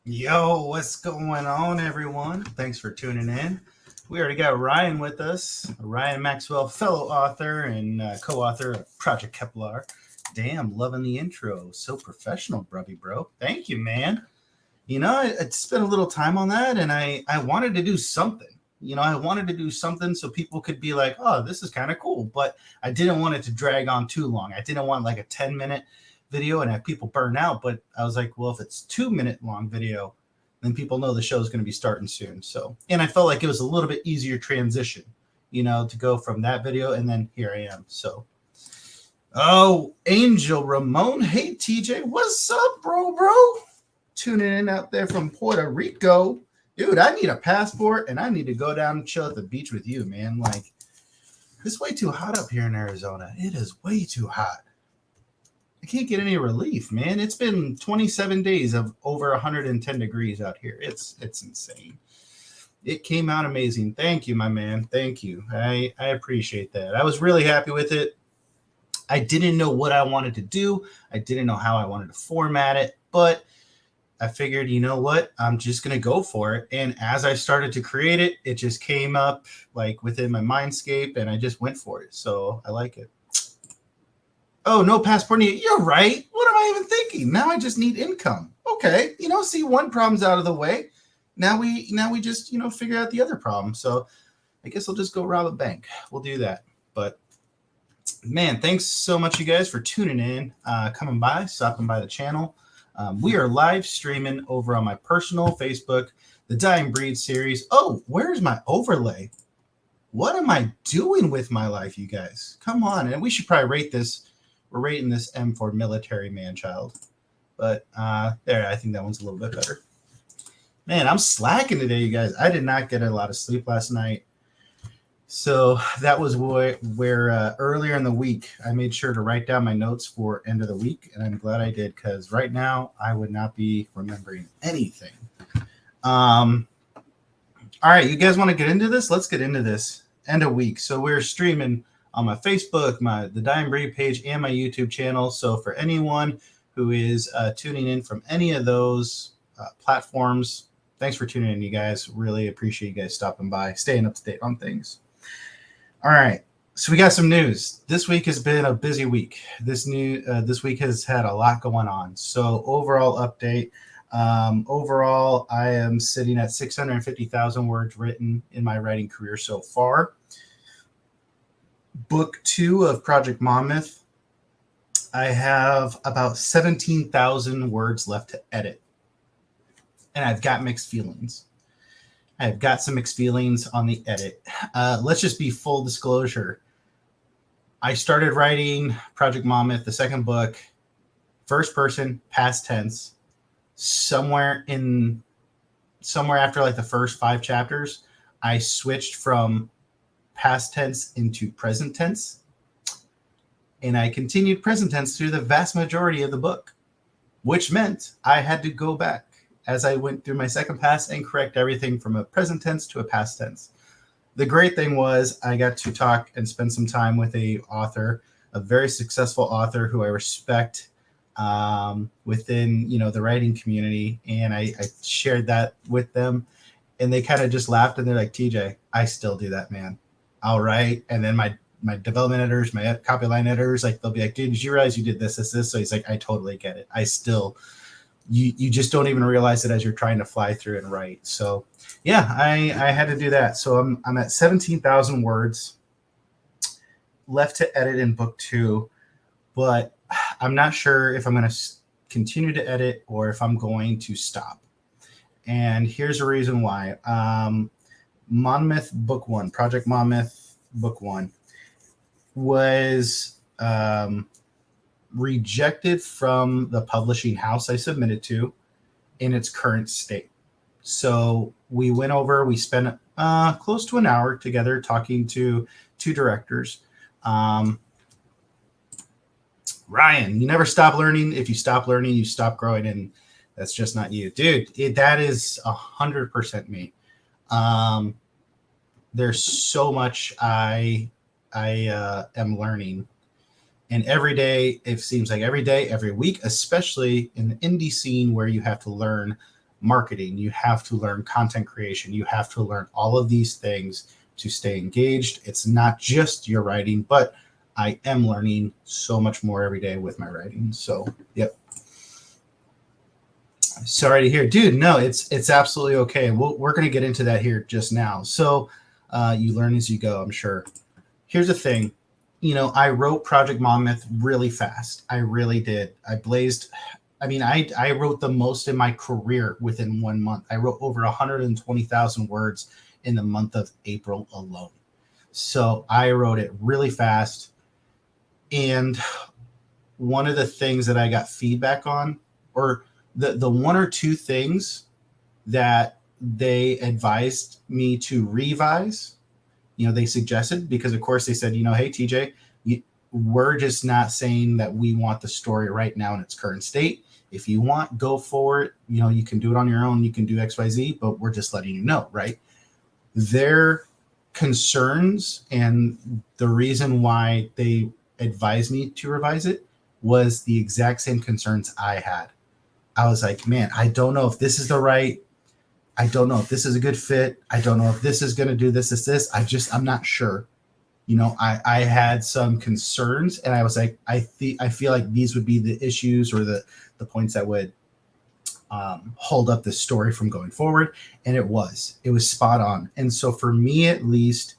Yo, what's going on, everyone? Thanks for tuning in. We already got Ryan with us, Ryan Maxwell, fellow author and co-author of Project Kepler. Damn, loving the intro. So professional, brubby bro. Thank you, man. You know, I spent a little time on that, and I wanted to do something. You know, I wanted to do something so people could be like, oh, this is kind of cool. But I didn't want it to drag on too long. I didn't want like a 10-minute video and have people burn out. But I was like, well, if it's 2-minute long video, then people know the show is going to be starting soon. So, and I felt like it was a little bit easier transition, you know, to go from that video and then here I am. So, oh, Angel Ramon. Hey, TJ, what's up, bro? Tuning in out there from Puerto Rico. Dude, I need a passport and I need to go down and chill at the beach with you, man. Like, it's way too hot up here in Arizona. It is way too hot. I can't get any relief, man. It's been 27 days of over 110 degrees out here. It's insane. It came out amazing. Thank you, my man. Thank you. I appreciate that. I was really happy with it. I didn't know what I wanted to do. I didn't know how I wanted to format it, but I figured, you know what? I'm just going to go for it. And as I started to create it, it just came up like within my mindscape and I just went for it. So I like it. Oh, no passport needed. You're right. What am I even thinking? Now I just need income. Okay. You know, see, one problem's out of the way. Now we just, you know, figure out the other problem. So I guess I'll just go rob a bank. We'll do that. But man, thanks so much, you guys, for tuning in, coming by, stopping by the channel. We are live streaming over on my personal Facebook, the Dying Breed series. Oh, where's my overlay? What am I doing with my life, you guys? Come on. And we should probably rate this. We're rating this M for military man-child. But there, I think that one's a little bit better. Man, I'm slacking today, you guys. I did not get a lot of sleep last night. So that was where earlier in the week, I made sure to write down my notes for end of the week. And I'm glad I did, because right now I would not be remembering anything. All right, you guys want to get into this? Let's get into this. End of week. So we're streaming on my Facebook, the Dying Breed page, and my YouTube channel. So for anyone who is tuning in from any of those platforms, thanks for tuning in, you guys. Really appreciate you guys stopping by, staying up to date on things. All right, so we got some news. This week has been a busy week. This week has had a lot going on. So overall update. Overall, I am sitting at 650,000 words written in my writing career so far. Book 2 of Project Monmouth, I have about 17,000 words left to edit. And I've got mixed feelings. I've got some mixed feelings on the edit. Let's just be full disclosure. I started writing Project Monmouth, the second book, first person, past tense, somewhere after like the first 5 chapters, I switched from past tense into present tense. And I continued present tense through the vast majority of the book, which meant I had to go back as I went through my second pass and correct everything from a present tense to a past tense. The great thing was I got to talk and spend some time with a very successful author who I respect within, the writing community. And I shared that with them, and they kind of just laughed, and they're like, TJ, I still do that, man. I'll write. And then my development editors, my copy line editors, like they'll be like, dude, did you realize you did this? So he's like, I totally get it. I still, you just don't even realize it as you're trying to fly through and write. So yeah, I had to do that. So I'm at 17,000 words left to edit in book 2, but I'm not sure if I'm going to continue to edit or if I'm going to stop. And here's the reason why. Monmouth book 1, Project Monmouth book 1 was rejected from the publishing house I submitted to in its current state. So we spent close to an hour together talking to 2 directors. Ryan, you never stop learning. If you stop learning, you stop growing, and that's just not you. Dude, that is 100% me. There's so much I am learning. And every day, it seems like every day, every week, especially in the indie scene where you have to learn marketing, you have to learn content creation, you have to learn all of these things to stay engaged. It's not just your writing, but I am learning so much more every day with my writing. So, yep. Sorry to hear, dude. No, it's absolutely okay. We're going to get into that here just now. So you learn as you go, I'm sure. Here's the thing. I wrote Project Monmouth really fast. I really did. I wrote the most in my career within 1 month. I wrote over 120,000 words in the month of April alone. So I wrote it really fast. And one of the things that I got feedback on, or the 1 or 2 things that they advised me to revise, they suggested, because of course they said, hey, TJ, we're just not saying that we want the story right now in its current state. If you want, go forward. You can do it on your own. You can do XYZ, but we're just letting you know, right? Their concerns and the reason why they advised me to revise it was the exact same concerns I had. I was like, man, I don't know if this is I don't know if this is a good fit. I don't know if this is going to do this. I'm not sure. I had some concerns, and I was like, I feel like these would be the issues or the points that would hold up the story from going forward. And it was spot on. And so for me, at least,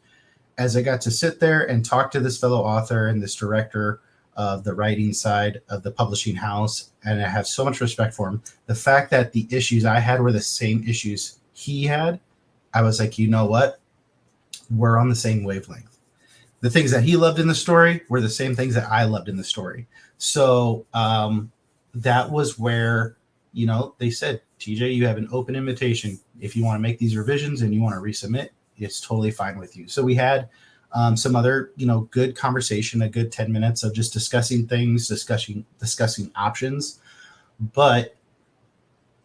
as I got to sit there and talk to this fellow author and this director of the writing side of the publishing house, and I have so much respect for him, the fact that the issues I had were the same issues he had, I was like, you know what? We're on the same wavelength. The things that he loved in the story were the same things that I loved in the story. So that was where, they said, TJ, you have an open invitation. If you want to make these revisions and you want to resubmit, it's totally fine with you. So we had some other, good conversation, a good 10 minutes of just discussing things, discussing options. But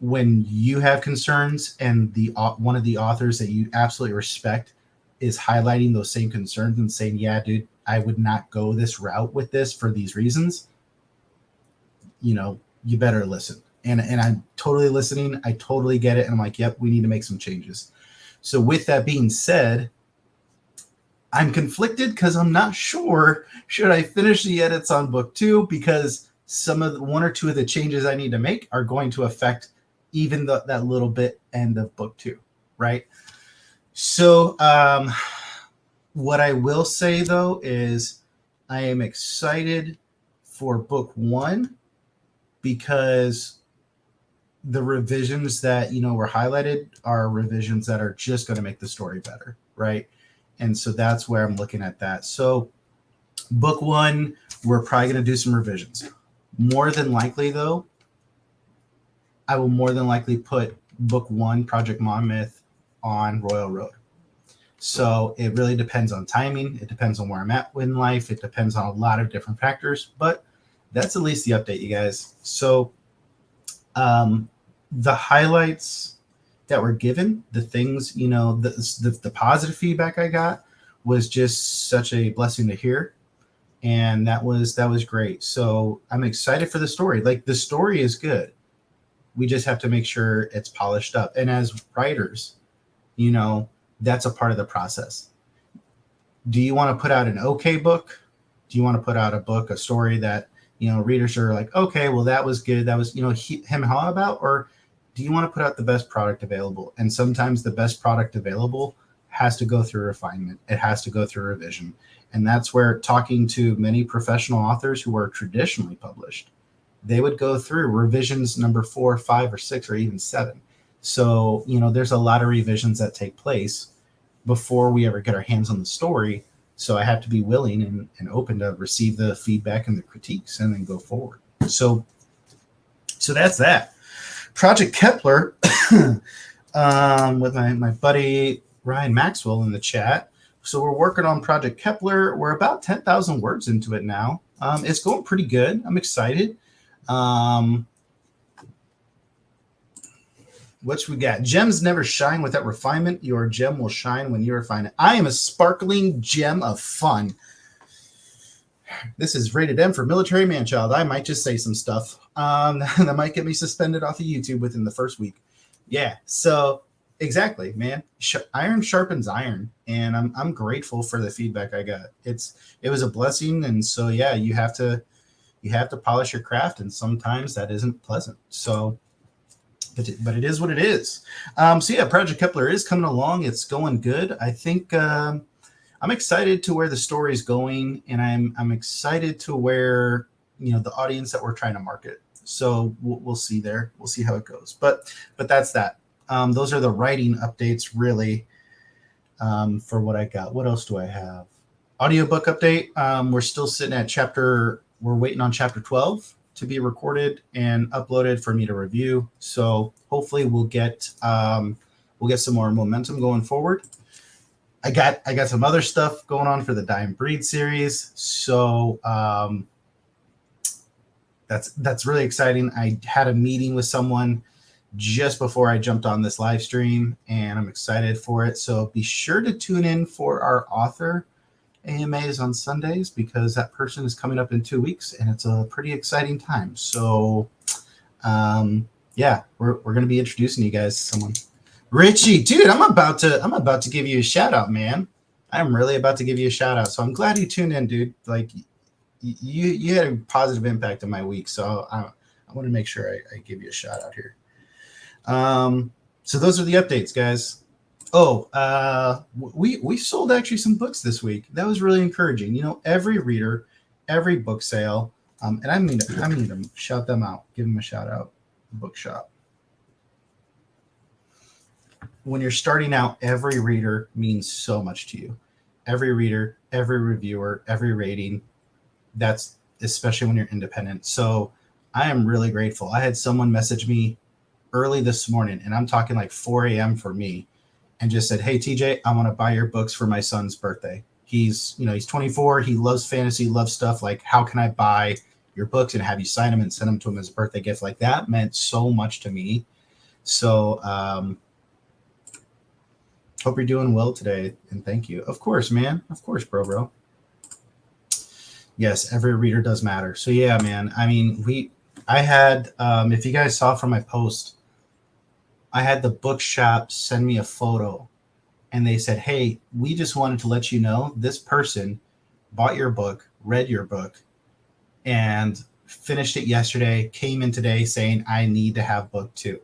when you have concerns and one of the authors that you absolutely respect is highlighting those same concerns and saying, yeah, dude, I would not go this route with this for these reasons, you better listen. And I'm totally listening. I totally get it. And I'm like, yep, we need to make some changes. So with that being said, I'm conflicted because I'm not sure, should I finish the edits on book 2, because some of 1 or 2 of the changes I need to make are going to affect even that little bit end of book 2, right? So what I will say, though, is I am excited for book 1 because the revisions that, were highlighted are revisions that are just going to make the story better, right? And so that's where I'm looking at that. So Book one, we're probably going to do some revisions. More than likely, though, I will more than likely put book one, Project Monmouth, on Royal Road. So it really depends on timing. It depends on where I'm at in life. It depends on a lot of different factors, but that's at least the update, you guys. So the highlights that were given, the things, the positive feedback I got was just such a blessing to hear. And that was great. So I'm excited for the story. Like, the story is good. We just have to make sure it's polished up. And as writers, that's a part of the process. Do you want to put out an okay book? Do you want to put out a story that, readers are like, okay, well, that was good. That was, him how about? Or do you want to put out the best product available? And sometimes the best product available has to go through refinement. It has to go through revision. And that's where, talking to many professional authors who are traditionally published, they would go through revisions number 4, 5, or 6, or even 7. So, there's a lot of revisions that take place before we ever get our hands on the story. So I have to be willing and open to receive the feedback and the critiques and then go forward. So that's that. Project Kepler, with my buddy Ryan Maxwell in the chat. So we're working on Project Kepler. We're about 10,000 words into it now. It's going pretty good. I'm excited. What we got? Gems never shine without refinement. Your gem will shine when you refine it. I am a sparkling gem of fun. This is rated M for military man-child. I might just say some stuff that might get me suspended off of YouTube within the first week. Yeah, so exactly, man. Iron sharpens iron, and I'm grateful for the feedback I got. It was a blessing, and so yeah, you have to polish your craft, and sometimes that isn't pleasant. So. But it is what it is. So yeah, Project Kepler is coming along. It's going good. I think I'm excited to where the story is going, and I'm excited to where the audience that we're trying to market. So we'll see there. We'll see how it goes. But that's that. Those are the writing updates, really, for what I got. What else do I have? Audiobook update. We're still sitting at we're waiting on chapter 12 to be recorded and uploaded for me to review. So hopefully we'll get some more momentum going forward. I got some other stuff going on for the Die and Breed series. So that's really exciting. I had a meeting with someone just before I jumped on this live stream, and I'm excited for it. So be sure to tune in for our author AMAs on Sundays, because that person is coming up in 2 weeks, and it's a pretty exciting time. So yeah, we're going to be introducing you guys to someone. Richie, dude, I'm about to give you a shout out, man. I'm really about to give you a shout out. So I'm glad you tuned in, dude. Like, you had a positive impact on my week. So I want to make sure I give you a shout out here. So those are the updates, guys. Oh, we sold actually some books this week. That was really encouraging. Every reader, every book sale, and I mean to shout them out, give them a shout out. Bookshop. When you're starting out, every reader means so much to you. Every reader, every reviewer, every rating. That's especially when you're independent. So I am really grateful. I had someone message me early this morning, and I'm talking like 4 a.m. for me, and just said, "Hey, TJ, I want to buy your books for my son's birthday. He's 24. He loves fantasy, loves stuff. Like, how can I buy your books and have you sign them and send them to him as a birthday gift?" Like, that meant so much to me. So, hope you're doing well today, and thank you. Of course, man. Of course, bro. Yes, every reader does matter. So yeah, man. I mean, I had, if you guys saw from my post, I had the bookshop send me a photo, and they said, "Hey, we just wanted to let you know this person bought your book, read your book, and finished it yesterday, came in today saying, I need to have book 2.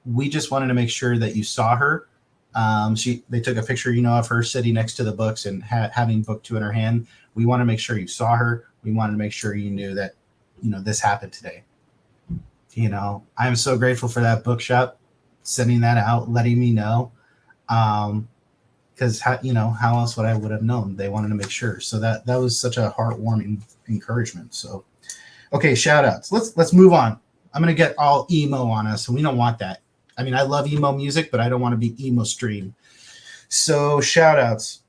We just wanted to make sure that you saw her." They took a picture, of her sitting next to the books and having book 2 in her hand. We want to make sure you saw her. We wanted to make sure you knew that, this happened today. I'm so grateful for that bookshop sending that out, letting me know. Because because how else would have known? They wanted to make sure. So that was such a heartwarming encouragement. So, okay, shout outs. Let's move on. I'm gonna get all emo on us, and we don't want that. I mean, I love emo music, but I don't want to be emo stream. So shout outs.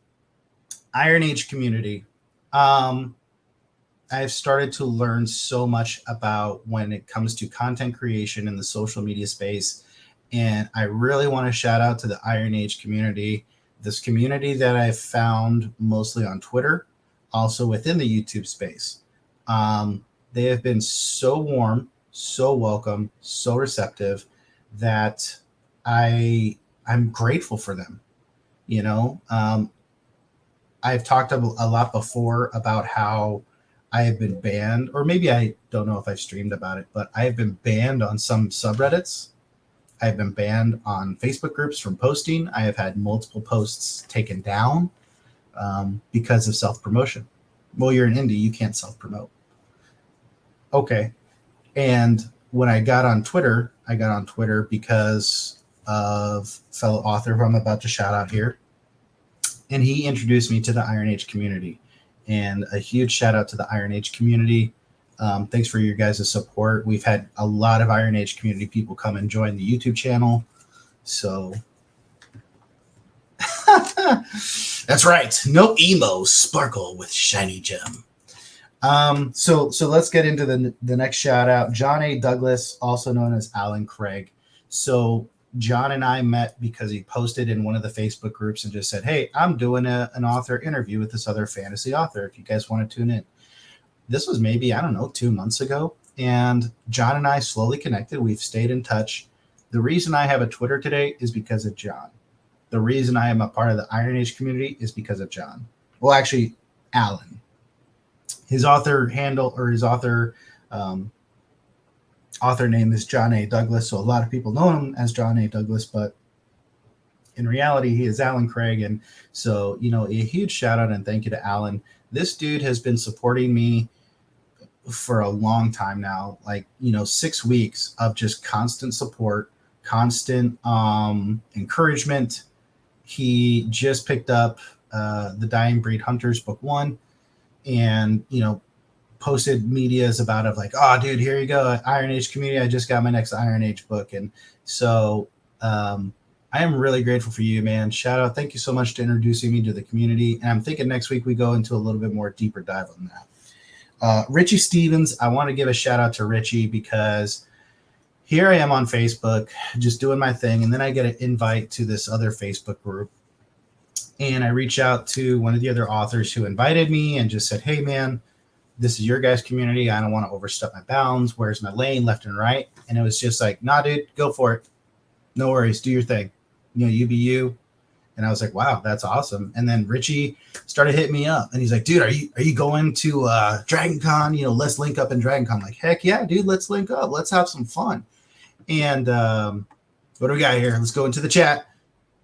Iron Age community. I've started to learn so much about when it comes to content creation in the social media space. And I really want to shout out to the Iron Age community, this community that I've found mostly on Twitter, also within the YouTube space. They have been so warm, so welcome, so receptive that I'm grateful for them. I've talked a lot before about how I have been banned, or maybe I don't know if I've streamed about it, but I have been banned on some subreddits. I've been banned on Facebook groups from posting. I have had multiple posts taken down because of self-promotion. Well, you're an indie, you can't self-promote. Okay. And when I got on Twitter because of fellow author who I'm about to shout out here. And he introduced me to the Iron Age community. And a huge shout out to the Iron Age community. Thanks for your guys' support. We've had a lot of Iron Age community people come and join the YouTube channel. So that's right. No emo, sparkle with shiny gem. So let's get into the next shout out. John A. Douglas, also known as Alan Craig. So John and I met because he posted in one of the Facebook groups and just said, hey, I'm doing an author interview with this other fantasy author. If you guys want to tune in. This was maybe, 2 months ago. And John and I slowly connected. We've stayed in touch. The reason I have a Twitter today is because of John. The reason I am a part of the Iron Age community is because of John. Well, actually, Alan. His author handle or his author name is John A. Douglas. So a lot of people know him as John A. Douglas, but in reality, he is Alan Craig. And so, a huge shout out and thank you to Alan. This dude has been supporting me for a long time now, 6 weeks of just constant support, constant encouragement. He just picked up the Dying Breed Hunters book 1 and, posted medias about it like, oh, dude, here you go. Iron Age community. I just got my next Iron Age book. And so I am really grateful for you, man. Shout out. Thank you so much to introducing me to the community. And I'm thinking next week we go into a little bit more deeper dive on that. Richie Stevens, I want to give a shout out to Richie because here I am on Facebook just doing my thing. And then I get an invite to this other Facebook group. And I reach out to one of the other authors who invited me and just said, hey, man, this is your guys' community. I don't want to overstep my bounds. Where's my lane, left and right? And it was just like, nah, dude, go for it. No worries. Do your thing. You be you. And I was like, wow, that's awesome. And then Richie started hitting me up and he's like, dude, are you going to Dragon Con? Let's link up in Dragon Con. I'm like, heck yeah, dude, let's link up. Let's have some fun. And what do we got here? Let's go into the chat.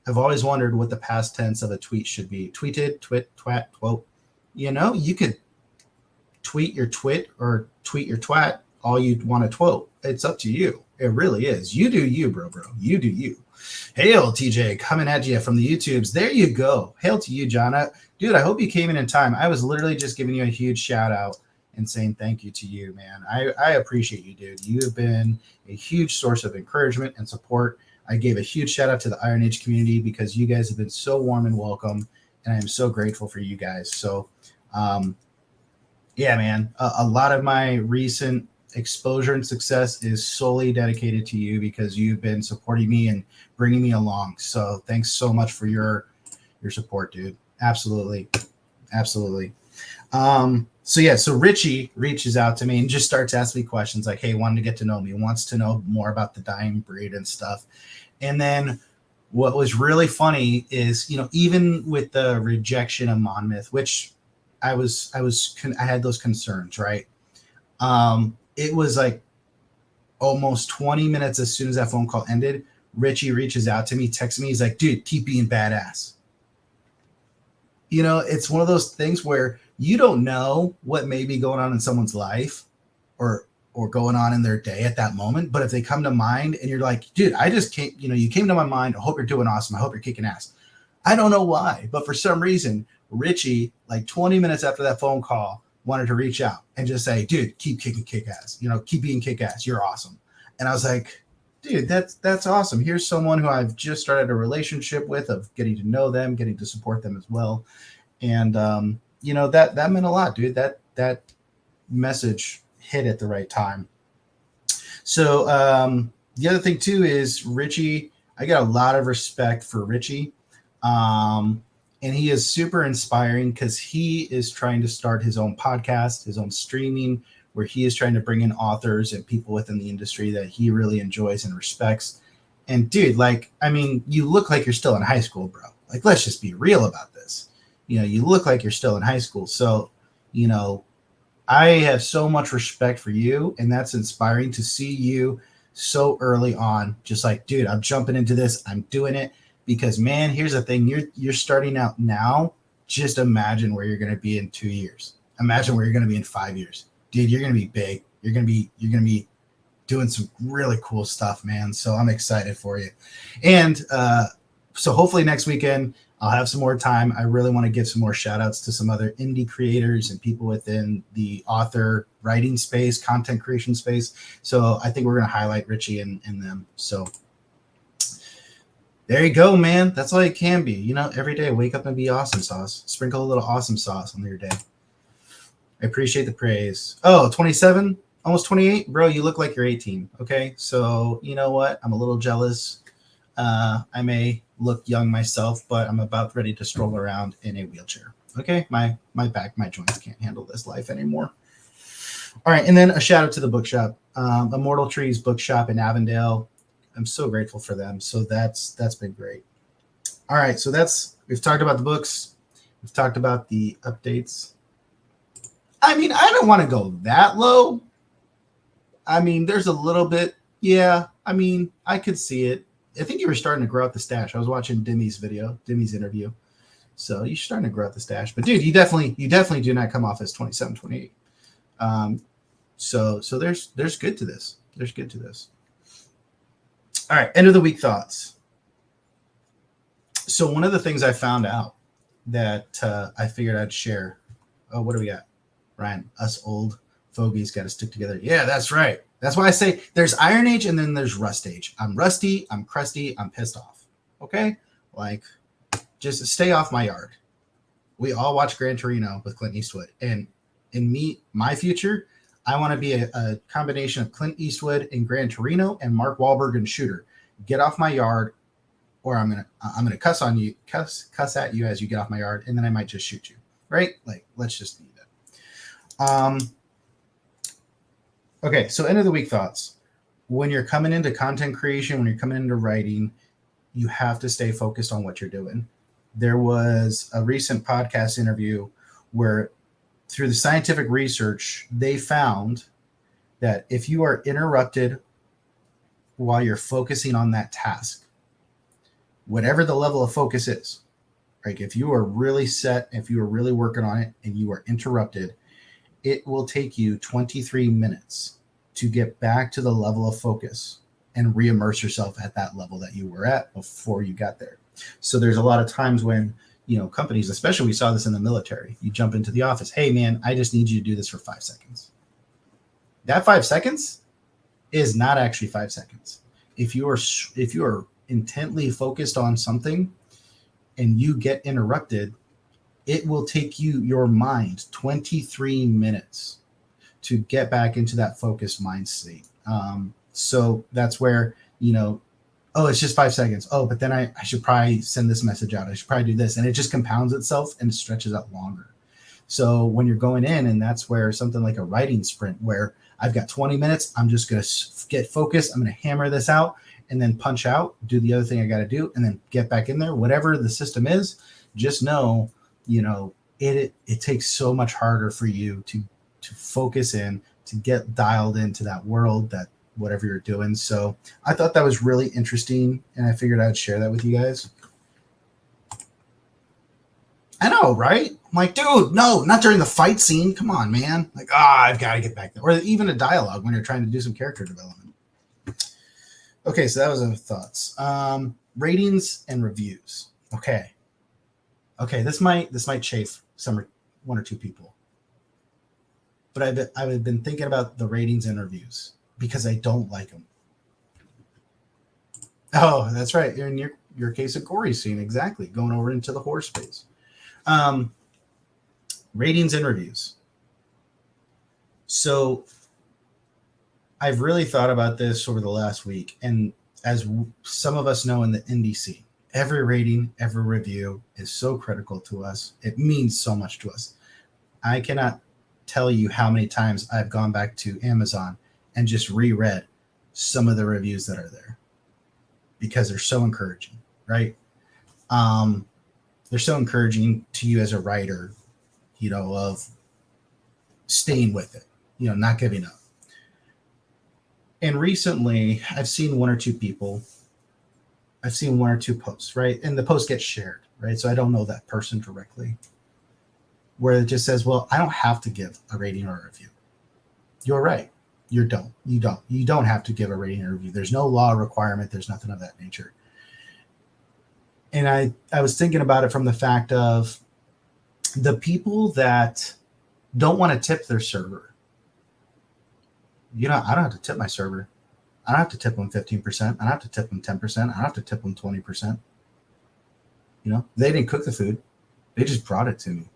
I've always wondered what the past tense of a tweet should be. Tweeted, twit, twat, quote. You could tweet your twit or tweet your twat all you want to quote. It's up to you. It really is. You do you, bro. You do you. Hail, TJ, coming at you from the YouTubes. There you go. Hail to you, John. Dude, I hope you came in time. I was literally just giving you a huge shout out and saying thank you to you, man. I appreciate you, dude. You have been a huge source of encouragement and support. I gave a huge shout out to the Iron Age community because you guys have been so warm and welcome, and I'm so grateful for you guys. So, yeah, man, a lot of my recent exposure and success is solely dedicated to you because you've been supporting me and bringing me along. So thanks so much for your support, dude. Absolutely. So Richie reaches out to me and just starts asking me questions like, hey, wanted to get to know me, wants to know more about the Dying Breed and stuff. And then what was really funny is, even with the rejection of Monmouth, which I had those concerns, right? It was like almost 20 minutes as soon as that phone call ended, Richie reaches out to me, texts me. He's like, dude, keep being badass. It's one of those things where you don't know what may be going on in someone's life or going on in their day at that moment. But if they come to mind and you're like, dude, I just came, you came to my mind. I hope you're doing awesome. I hope you're kicking ass. I don't know why, but for some reason, Richie, like 20 minutes after that phone call, wanted to reach out and just say, dude, keep kicking kick ass. Keep being kick ass. You're awesome. And I was like, dude, that's awesome. Here's someone who I've just started a relationship with, of getting to know them, getting to support them as well. And that meant a lot, dude. That message hit at the right time. So the other thing too is Richie. I got a lot of respect for Richie. And he is super inspiring because he is trying to start his own podcast, his own streaming, where he is trying to bring in authors and people within the industry that he really enjoys and respects. And dude, you look like you're still in high school, bro. Like, let's just be real about this. You look like you're still in high school. So, I have so much respect for you, and that's inspiring to see you so early on. Just like, dude, I'm jumping into this. I'm doing it. Because, man, here's the thing. You're starting out now. Just imagine where you're going to be in 2 years. Imagine where you're going to be in 5 years. Dude, you're going to be big. You're going to be doing some really cool stuff, man. So I'm excited for you. And so hopefully next weekend I'll have some more time. I really want to give some more shout outs to some other indie creators and people within the author writing space, content creation space. So I think we're going to highlight Richie and them. So there you go, man. That's all you can be. Every day, wake up and be awesome sauce. Sprinkle a little awesome sauce on your day. I appreciate the praise. Oh, 27, almost 28. Bro, you look like you're 18. Okay. So you know what? I'm a little jealous. I may look young myself, but I'm about ready to stroll around in a wheelchair. Okay. My back, my joints can't handle this life anymore. All right. And then a shout out to the bookshop, Immortal Trees Bookshop in Avondale. I'm so grateful for them. So that's been great. All right. So we've talked about the books. We've talked about the updates. I don't want to go that low. There's a little bit. Yeah. I could see it. I think you were starting to grow out the stash. I was watching Dimmy's interview. So you're starting to grow out the stash. But dude, you definitely do not come off as 27, 28. So there's good to this. There's good to this. All right, end of the week thoughts. So one of the things I found out that I figured I'd share. Oh, what do we got? Ryan, us old fogies got to stick together. Yeah, that's right. That's why I say there's Iron Age and then there's Rust Age. I'm rusty, I'm crusty, I'm pissed off. Okay? Just stay off my yard. We all watch Gran Torino with Clint Eastwood. And in my future, I want to be a combination of Clint Eastwood and Gran Torino and Mark Wahlberg and Shooter. Get off my yard, or I'm gonna cuss on you, cuss at you as you get off my yard, and then I might just shoot you. Right? Let's just do that. Okay, so end of the week thoughts. When you're coming into content creation, when you're coming into writing, you have to stay focused on what you're doing. There was a recent podcast interview where, through the scientific research, they found that if you are interrupted while you're focusing on that task, whatever the level of focus is, like if you are really set, if you are really working on it and you are interrupted, it will take you 23 minutes to get back to the level of focus and re-immerse yourself at that level that you were at before you got there. So there's a lot of times when companies, especially we saw this in the military, you jump into the office. Hey, man, I just need you to do this for 5 seconds. That 5 seconds is not actually 5 seconds. If you are intently focused on something and you get interrupted, it will take your mind 23 minutes to get back into that focused mind state. So that's where, oh, it's just 5 seconds. Oh, but then I should probably send this message out. I should probably do this. And it just compounds itself and stretches out longer. So when you're going in, and that's where something like a writing sprint, where I've got 20 minutes, I'm just going to get focused. I'm going to hammer this out and then punch out, do the other thing I got to do, and then get back in there. Whatever the system is, just know, it takes so much harder for you to focus in, to get dialed into that world, that whatever you're doing. So I thought that was really interesting, and I figured I'd share that with you guys. I know, right? I'm like, dude, no, not during the fight scene. Come on, man. I've got to get back there. Or even a dialogue when you're trying to do some character development. Okay, so that was our thoughts. Ratings and reviews. Okay. Okay, this might chafe one or two people, but I've been thinking about the ratings and reviews because I don't like them. Oh, that's right. In your case of gory scene, exactly. Going over into the horror space. Um, ratings and reviews. So I've really thought about this over the last week, and as some of us know in the indie scene, every rating, every review is so critical to us. It means so much to us. I cannot tell you how many times I've gone back to Amazon and just reread some of the reviews that are there because they're so encouraging, right? Um, they're so encouraging to you as a writer, of staying with it, not giving up. And recently, I've seen one or two people, I've seen one or two posts, right? And the post gets shared, right? So I don't know that person directly, where it just says, well, I don't have to give a rating or a review. You're right. You don't have to give a rating or review. There's no law requirement. There's nothing of that nature. And I was thinking about it from the fact of the people that don't want to tip their server. I don't have to tip my server. I don't have to tip them 15%. I don't have to tip them 10%. I don't have to tip them 20%. They didn't cook the food. They just brought it to me.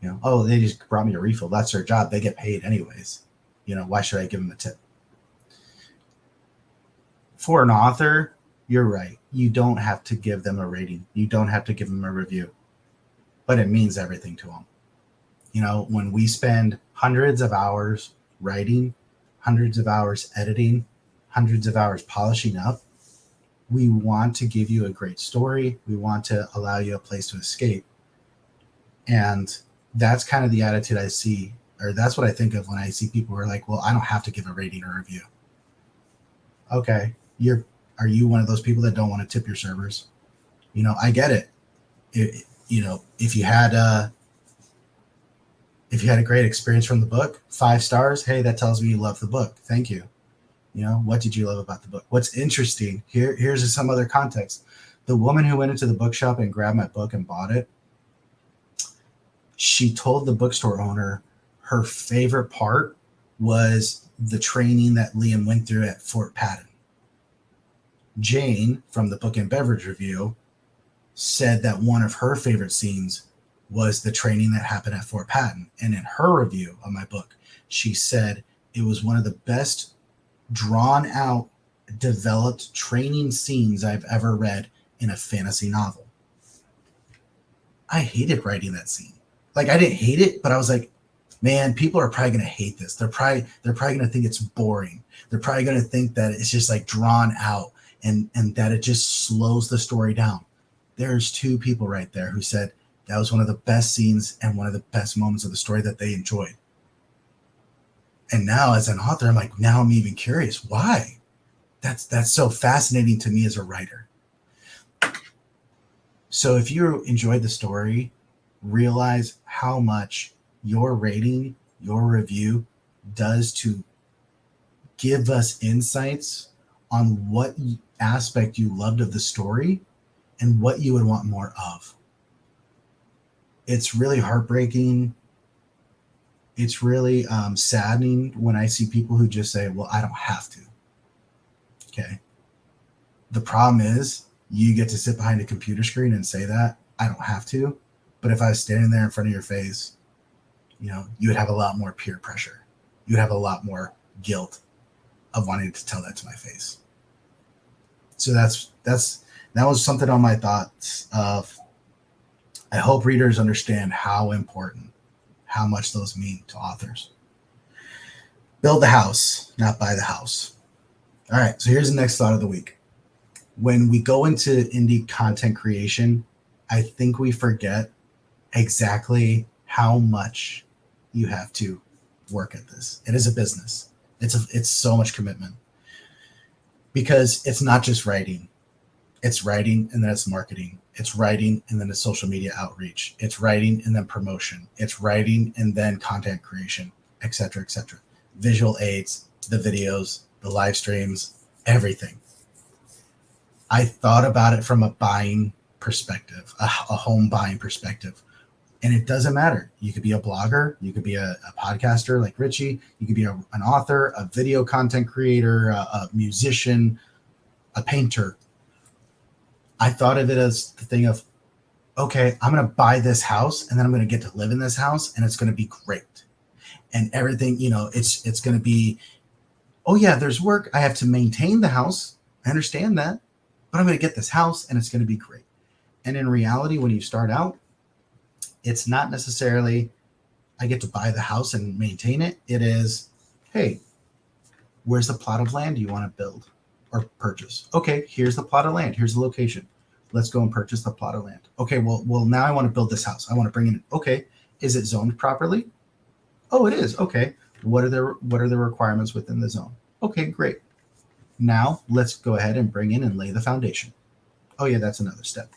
They just brought me a refill. That's their job. They get paid anyways. Why should I give them a tip? For an author, you're right. You don't have to give them a rating. You don't have to give them a review. But it means everything to them. When we spend hundreds of hours writing, hundreds of hours editing, hundreds of hours polishing up, we want to give you a great story. We want to allow you a place to escape. And that's kind of the attitude I see, or that's what I think of when I see people who are like, well, I don't have to give a rating or review. Okay. Are you one of those people that don't want to tip your servers? I get it. If you had a great experience from the book, 5 stars, hey, that tells me you love the book. Thank you. What did you love about the book? What's interesting here's some other context. The woman who went into the bookshop and grabbed my book and bought it, she told the bookstore owner her favorite part was the training that Liam went through at Fort Patton. Jane, from the Book and Beverage Review, said that one of her favorite scenes was the training that happened at Fort Patton. And in her review of my book, she said it was one of the best drawn out, developed training scenes I've ever read in a fantasy novel. I hated writing that scene. Like, I didn't hate it, but I was like, man, people are probably going to hate this. They're probably going to think it's boring. They're probably going to think that it's just like drawn out and that it just slows the story down. There's 2 people right there who said that was one of the best scenes and one of the best moments of the story that they enjoyed. And now as an author, I'm like, now I'm even curious. Why? That's so fascinating to me as a writer. So if you enjoyed the story, realize how much your rating, your review does to give us insights on what aspect you loved of the story and what you would want more of. It's really heartbreaking. It's really saddening when I see people who just say, well, I don't have to. Okay. The problem is you get to sit behind a computer screen and say that, I don't have to. But if I was standing there in front of your face, you would have a lot more peer pressure. You'd have a lot more guilt of wanting to tell that to my face. So that was something on my thoughts of, I hope readers understand how important, how much those mean to authors. Build the house, not buy the house. All right, so here's the next thought of the week. When we go into indie content creation, I think we forget exactly how much you have to work at this. It is a business. It's so much commitment, because it's not just writing. It's writing and then it's marketing. It's writing and then it's social media outreach. It's writing and then promotion. It's writing and then content creation, et cetera, et cetera. Visual aids, the videos, the live streams, everything. I thought about it from a buying perspective, a home buying perspective. And it doesn't matter. You could be a blogger, you could be a podcaster like Richie, you could be an author, a video content creator, a musician, a painter. I thought of it as the thing of, okay, I'm going to buy this house and then I'm going to get to live in this house and it's going to be great. And everything, it's going to be, oh yeah, there's work. I have to maintain the house. I understand that, but I'm going to get this house and it's going to be great. And in reality, when you start out, it's not necessarily, I get to buy the house and maintain it. It is, hey, where's the plot of land you want to build or purchase? Okay, here's the plot of land. Here's the location. Let's go and purchase the plot of land. Okay, well, now I want to build this house. I want to bring in. Okay, is it zoned properly? Oh, it is. Okay, what are the requirements within the zone? Okay, great. Now let's go ahead and bring in and lay the foundation. Oh yeah, that's another step.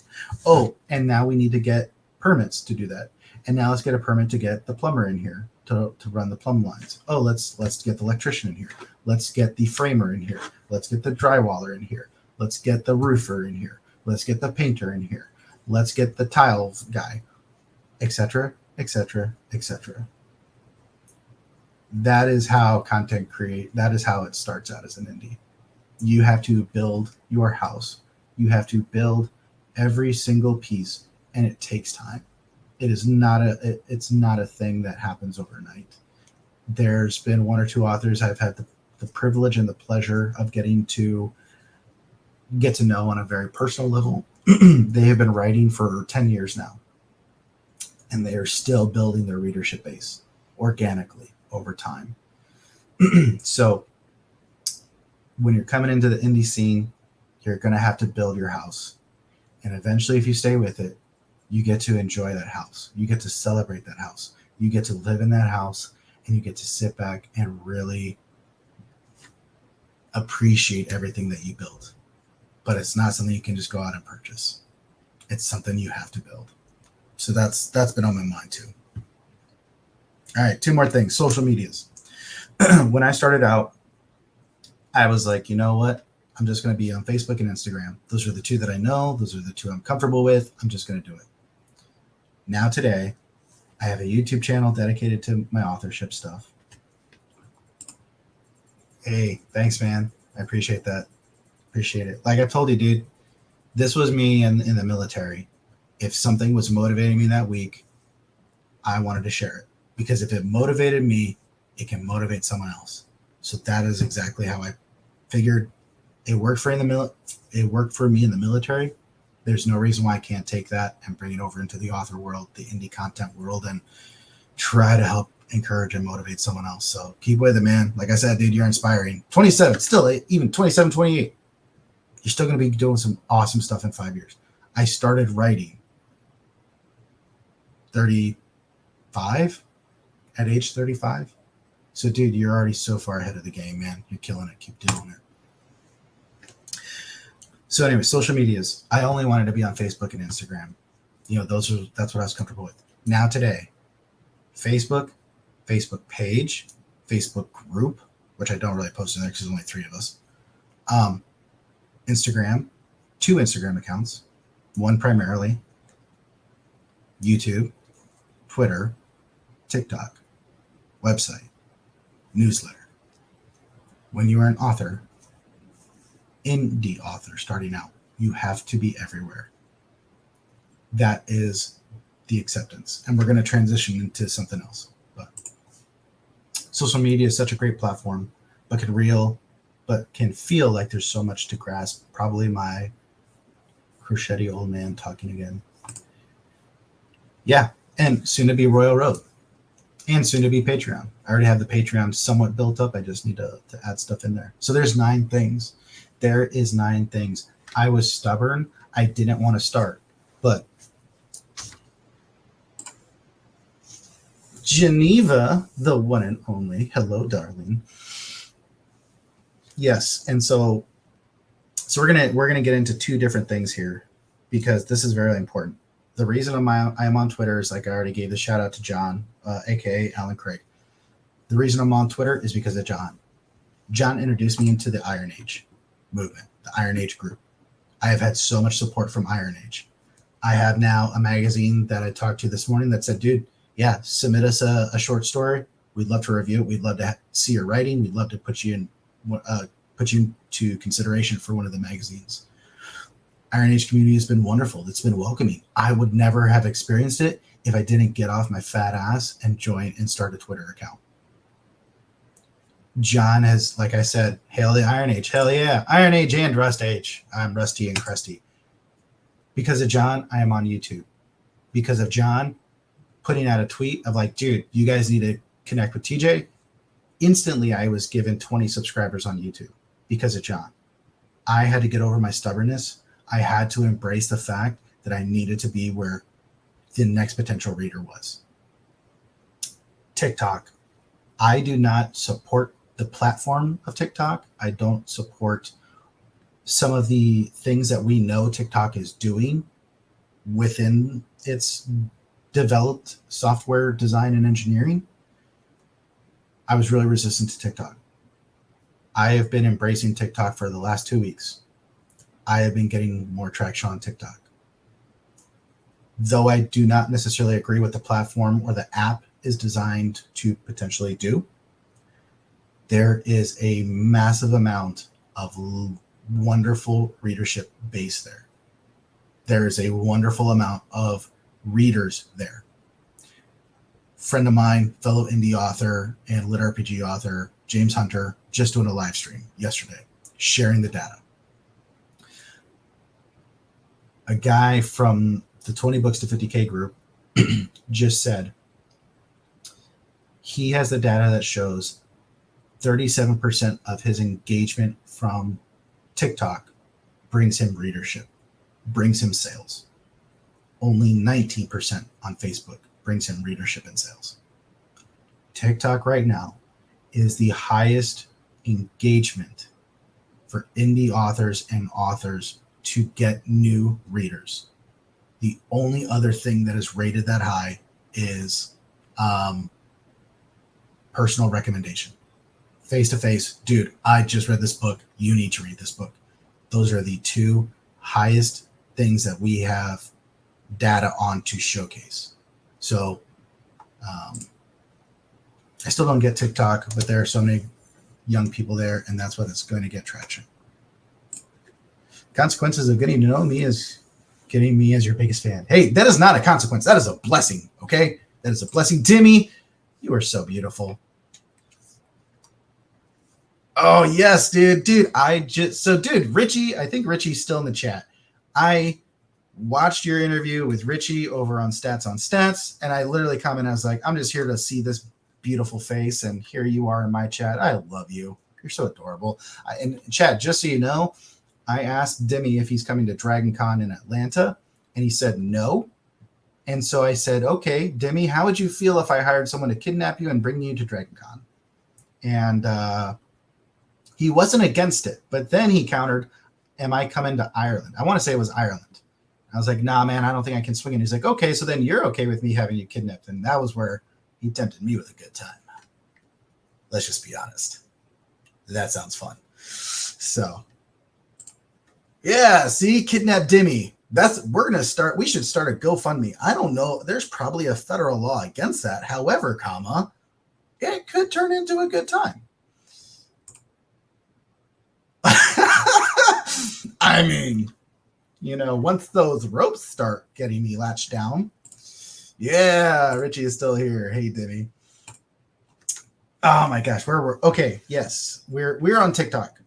Oh, and now we need to get permits to do that. And now let's get a permit to get the plumber in here to run the plumb lines. Oh, let's get the electrician in here. Let's get the framer in here. Let's get the drywaller in here. Let's get the roofer in here. Let's get the painter in here. Let's get the tile guy, etc., etc., etc. That is how that is how it starts out as an indie. You have to build your house. You have to build every single piece, and it takes time. It's not a thing that happens overnight. There's been one or two authors I've had the privilege and the pleasure of getting to get to know on a very personal level. They have been writing for 10 years now, and they are still building their readership base organically over time. So when you're coming into the indie scene, you're going to have to build your house. And eventually, if you stay with it, you get to enjoy that house. You get to celebrate that house. You get to live in that house, and you get to sit back and really appreciate everything that you built. But it's not something you can just go out and purchase. It's something you have to build. So that's been on my mind too. All right, two more things. Social medias. When I started out, I was like, you know what? I'm just going to be on Facebook and Instagram. Those are the two that I know. Those are the two I'm comfortable with. I'm just going to do it. Now today, I have a YouTube channel dedicated to my authorship stuff. Hey, thanks, man. I appreciate that. Appreciate it. Like I told you, dude, this was me in the military. If something was motivating me that week, I wanted to share it. Because if it motivated me, it can motivate someone else. So that is exactly how I figured it worked for me in the military. There's no reason why I can't take that and bring it over into the author world, the indie content world, and try to help encourage and motivate someone else. So keep with it, man. Like I said, dude, you're inspiring. 27, still, even 27, 28. You're still going to be doing some awesome stuff in 5 years. I started writing 35, at age 35. So, dude, you're already so far ahead of the game, man. You're killing it. Keep doing it. So anyway, social medias. I only wanted to be on Facebook and Instagram. That's what I was comfortable with. Now today, Facebook page, Facebook group, which I don't really post in there because there's only 3 of us. Instagram, 2 Instagram accounts, one primarily, YouTube, Twitter, TikTok, website, newsletter. When you are an author, indie author starting out, you have to be everywhere. That is the acceptance. And we're going to transition into something else. But social media is such a great platform, but can feel like there's so much to grasp. Probably my crochety old man talking again. Yeah, and soon to be Royal Road, and soon to be Patreon. I already have the Patreon somewhat built up. I just need to add stuff in there. So there's 9 things. There is 9 things. I was stubborn. I didn't want to start, but Geneva, the one and only. Hello, darling. Yes, and so we're gonna get into 2 different things here because this is very important. The reason I'm on Twitter is, like I already gave the shout out to John, aka Alan Craig. The reason I'm on Twitter is because of John. John introduced me into the Iron Age movement, the Iron Age group. I have had so much support from Iron Age. I have now a magazine that I talked to this morning that said, dude, yeah, submit us a short story. We'd love to review it. We'd love to see your writing. We'd love to put you to consideration for one of the magazines. Iron Age community has been wonderful. It's been welcoming. I would never have experienced it if I didn't get off my fat ass and join and start a Twitter account. John has, like I said, hail the Iron Age. Hell yeah. Iron Age and Rust Age. I'm Rusty and Crusty. Because of John, I am on YouTube. Because of John putting out a tweet of like, dude, you guys need to connect with TJ. Instantly, I was given 20 subscribers on YouTube because of John. I had to get over my stubbornness. I had to embrace the fact that I needed to be where the next potential reader was. TikTok. I do not support the platform of TikTok. I don't support some of the things that we know TikTok is doing within its developed software design and engineering. I was really resistant to TikTok. I have been embracing TikTok for the last 2 weeks. I have been getting more traction on TikTok. Though I do not necessarily agree with the platform or the app is designed to potentially do, there is a massive amount of wonderful readership base there. There is a wonderful amount of readers there. Friend of mine, fellow indie author and lit RPG author, James Hunter, just doing a live stream yesterday, sharing the data. A guy from the 20 Books to 50K group just said he has the data that shows 37% of his engagement from TikTok brings him readership, brings him sales. Only 19% on Facebook brings him readership and sales. TikTok right now is the highest engagement for indie authors and authors to get new readers. The only other thing that is rated that high is personal recommendation. Face-to-face, dude, I just read this book. You need to read this book. Those are the two highest things that we have data on to showcase. So I still don't get TikTok, but there are so many young people there, and that's what it's going to get traction. Consequences of getting to know me is getting me as your biggest fan. Hey, that is not a consequence. That is a blessing, okay? That is a blessing. Dimmy, you are so beautiful. Oh, yes, dude. Dude, Richie, I think Richie's still in the chat. I watched your interview with Richie over on Stats on Stats, and I literally commented, I was like, I'm just here to see this beautiful face, and here you are in my chat. I love you. You're so adorable. And chat, just so you know, I asked Dimmy if he's coming to Dragon Con in Atlanta, and he said no. And so I said, okay, Dimmy, how would you feel if I hired someone to kidnap you and bring you to Dragon Con? And he wasn't against it, but then he countered, am I coming to Ireland? I want to say it was Ireland. I was like, nah, man, I don't think I can swing it. He's like, okay, so then you're okay with me having you kidnapped. And that was where he tempted me with a good time. Let's just be honest. That sounds fun. So, yeah, see, kidnap Dimmy. We should start a GoFundMe. I don't know. There's probably a federal law against that. However, it could turn into a good time. I mean, once those ropes start getting me latched down. Yeah, Richie is still here. Hey, Dimmy. Oh my gosh, okay, yes. We're on TikTok.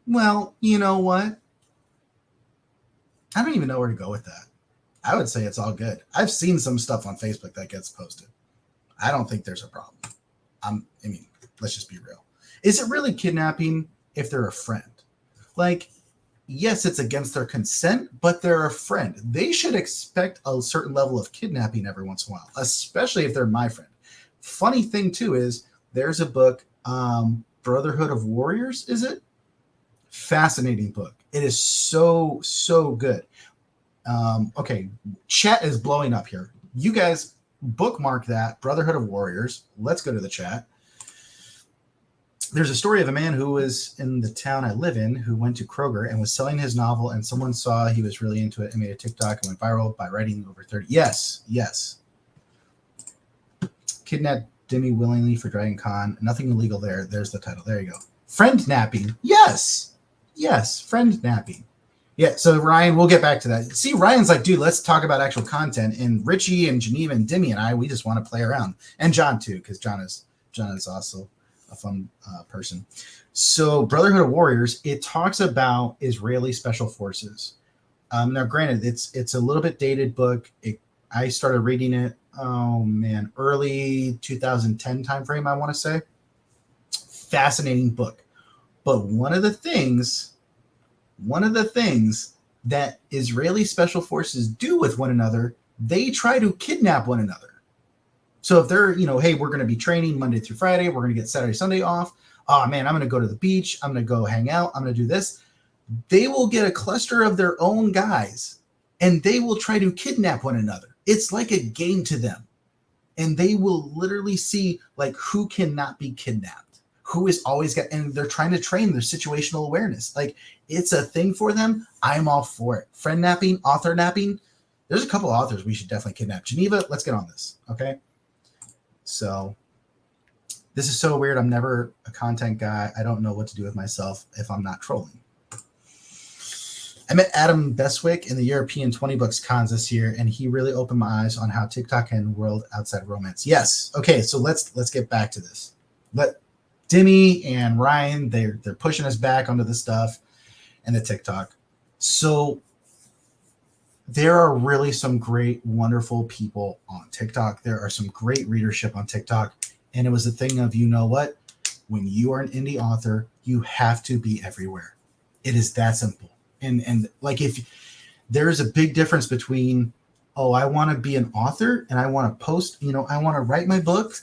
Well, you know what? I don't even know where to go with that. I would say it's all good. I've seen some stuff on Facebook that gets posted. I don't think there's a problem. Let's just be real. Is it really kidnapping if they're a friend? Like, yes, it's against their consent, but they're a friend. They should expect a certain level of kidnapping every once in a while, especially if they're my friend. Funny thing, too, is there's a book, Brotherhood of Warriors, is it? Fascinating book. It is so, so good. Okay, chat is blowing up here. You guys bookmark that, Brotherhood of Warriors. Let's go to the chat. there's a story of a man who was in the town I live in who went to Kroger and was selling his novel, and someone saw he was really into it and made a TikTok and went viral by writing over 30. Yes. Kidnapped Demi willingly for Dragon Con. Nothing illegal there. There's the title. There you go. Friend napping. Yes. Friend napping. Yeah, so Ryan, we'll get back to that. See, Ryan's like, dude, let's talk about actual content. And Richie and Geneva and Demi and I, we just want to play around. And John, too, because John is also a fun person. So Brotherhood of Warriors, it talks about Israeli special forces. Now, granted, it's a little bit dated book. I started reading it, early 2010 timeframe, I want to say. Fascinating book. But one of the things that Israeli special forces do with one another, they try to kidnap one another. So if they're, hey, we're going to be training Monday through Friday, we're going to get Saturday, Sunday off. Oh man, I'm going to go to the beach. I'm going to go hang out. I'm going to do this. They will get a cluster of their own guys and they will try to kidnap one another. It's like a game to them. And they will literally see like who cannot be kidnapped, who is always got, and they're trying to train their situational awareness. Like it's a thing for them. I'm all for it. Friend napping, author napping. There's a couple of authors we should definitely kidnap. Geneva, let's get on this. Okay. So this is so weird. I'm never a content guy. I don't know what to do with myself if I'm not trolling. I met Adam Beswick in the European 20 Books Cons this year, and he really opened my eyes on how TikTok can world outside romance. Yes. Okay. So let's get back to this. Let Demi and Ryan, they're pushing us back onto the stuff and the TikTok. So there are really some great, wonderful people on TikTok. There are some great readership on TikTok. And it was a thing of, you know what? When you are an indie author, you have to be everywhere. It is that simple. And like if there is a big difference between, oh, I want to be an author and I want to post, I want to write my book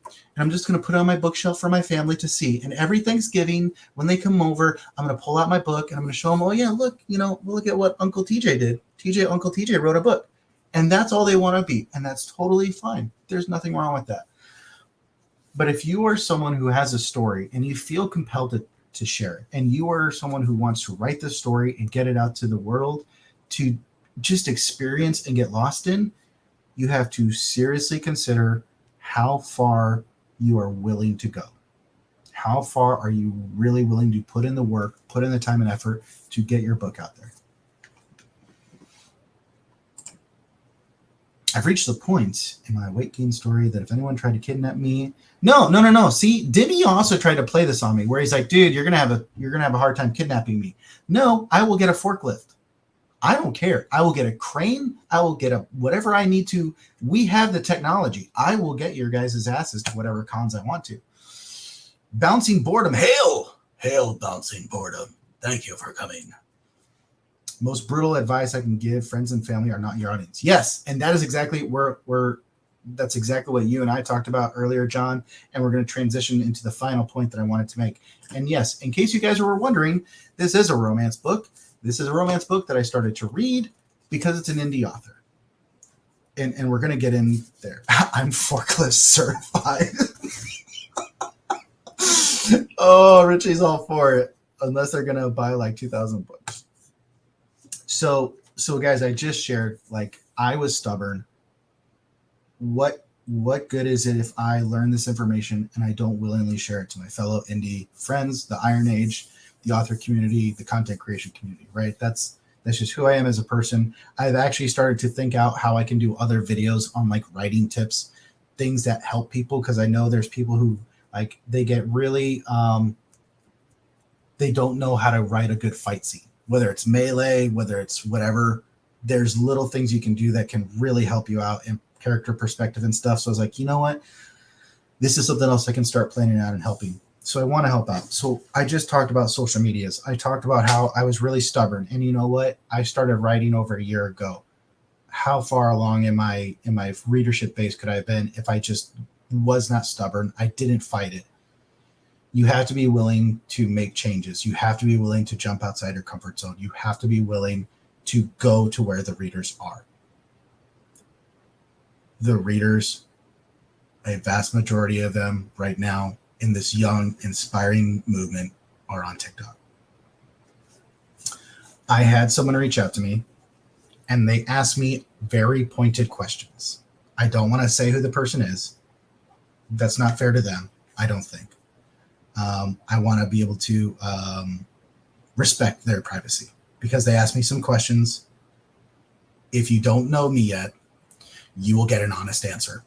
and I'm just going to put it on my bookshelf for my family to see. And every Thanksgiving when they come over, I'm going to pull out my book and I'm going to show them, oh yeah, look, look at what Uncle TJ did. Uncle TJ wrote a book. And that's all they want to be. And that's totally fine. There's nothing wrong with that. But if you are someone who has a story and you feel compelled to share it, and you are someone who wants to write the story and get it out to the world to just experience and get lost in, you have to seriously consider how far you are willing to go. How far are you really willing to put in the work, put in the time and effort to get your book out there? I've reached the point in my weight gain story that if anyone tried to kidnap me, no. See, Demi also tried to play this on me, where he's like, "Dude, you're gonna have a hard time kidnapping me." No, I will get a forklift. I don't care. I will get a crane. I will get whatever I need to. We have the technology. I will get your guys' asses to whatever cons I want to. Bouncing boredom. Hail, bouncing boredom. Thank you for coming. Most brutal advice I can give: friends and family are not your audience. Yes, and that is exactly that's exactly what you and I talked about earlier, John, and we're going to transition into the final point that I wanted to make. And yes, in case you guys were wondering, this is a romance book. This is a romance book that I started to read because it's an indie author. And we're going to get in there. I'm forklift certified. Oh, Richie's all for it, unless they're going to buy like 2,000 books. So guys, I just shared, like, I was stubborn. What good is it if I learn this information and I don't willingly share it to my fellow indie friends, the Iron Age, the author community, the content creation community, right? That's just who I am as a person. I've actually started to think out how I can do other videos on like writing tips, things that help people, because I know there's people who like they get really they don't know how to write a good fight scene, whether it's melee, whether it's whatever. There's little things you can do that can really help you out in character perspective and stuff. So I was like, you know what? This is something else I can start planning out and helping. So I want to help out. So I just talked about social medias. I talked about how I was really stubborn. And you know what? I started writing over a year ago. How far along in my readership base could I have been if I just was not stubborn? I didn't fight it. You have to be willing to make changes. You have to be willing to jump outside your comfort zone. You have to be willing to go to where the readers are. The readers, a vast majority of them right now, in this young, inspiring movement are on TikTok. I had someone reach out to me and they asked me very pointed questions. I don't want to say who the person is. That's not fair to them, I don't think. I want to be able to respect their privacy because they asked me some questions. If you don't know me yet, you will get an honest answer.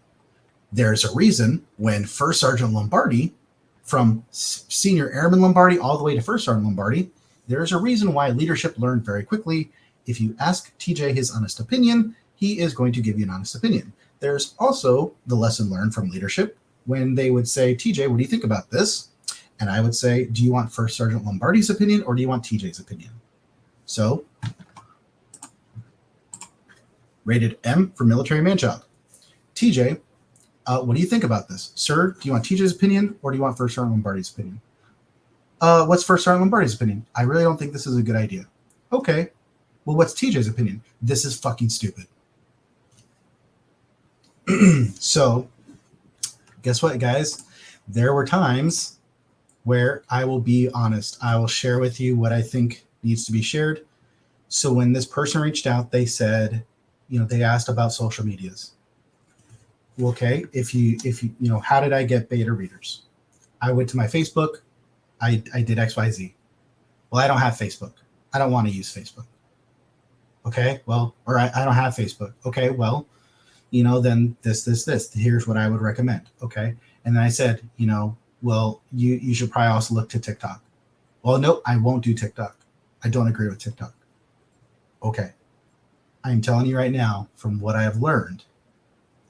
There's a reason when First Sergeant Lombardi, from Senior Airman Lombardi all the way to First Sergeant Lombardi, there's a reason why leadership learned very quickly. If you ask TJ his honest opinion, he is going to give you an honest opinion. There's also the lesson learned from leadership when they would say, TJ, what do you think about this? And I would say, do you want First Sergeant Lombardi's opinion or do you want TJ's opinion? So, rated M for military man-child. TJ, what do you think about this? Sir, do you want TJ's opinion or do you want First Sergeant Lombardi's opinion? What's First Sergeant Lombardi's opinion? I really don't think this is a good idea. Okay. Well, what's TJ's opinion? This is fucking stupid. So, guess what, guys? There were times where I will be honest. I will share with you what I think needs to be shared. So when this person reached out, they said, they asked about social medias. Well, okay, if you, how did I get beta readers? I went to my Facebook. I did XYZ. Well, I don't have Facebook. I don't want to use Facebook. Okay, well, or I don't have Facebook. Okay, well, then this. Here's what I would recommend. Okay, and then I said, well, you should probably also look to TikTok. Well, no, I won't do TikTok. I don't agree with TikTok. Okay, I'm telling you right now, from what I have learned,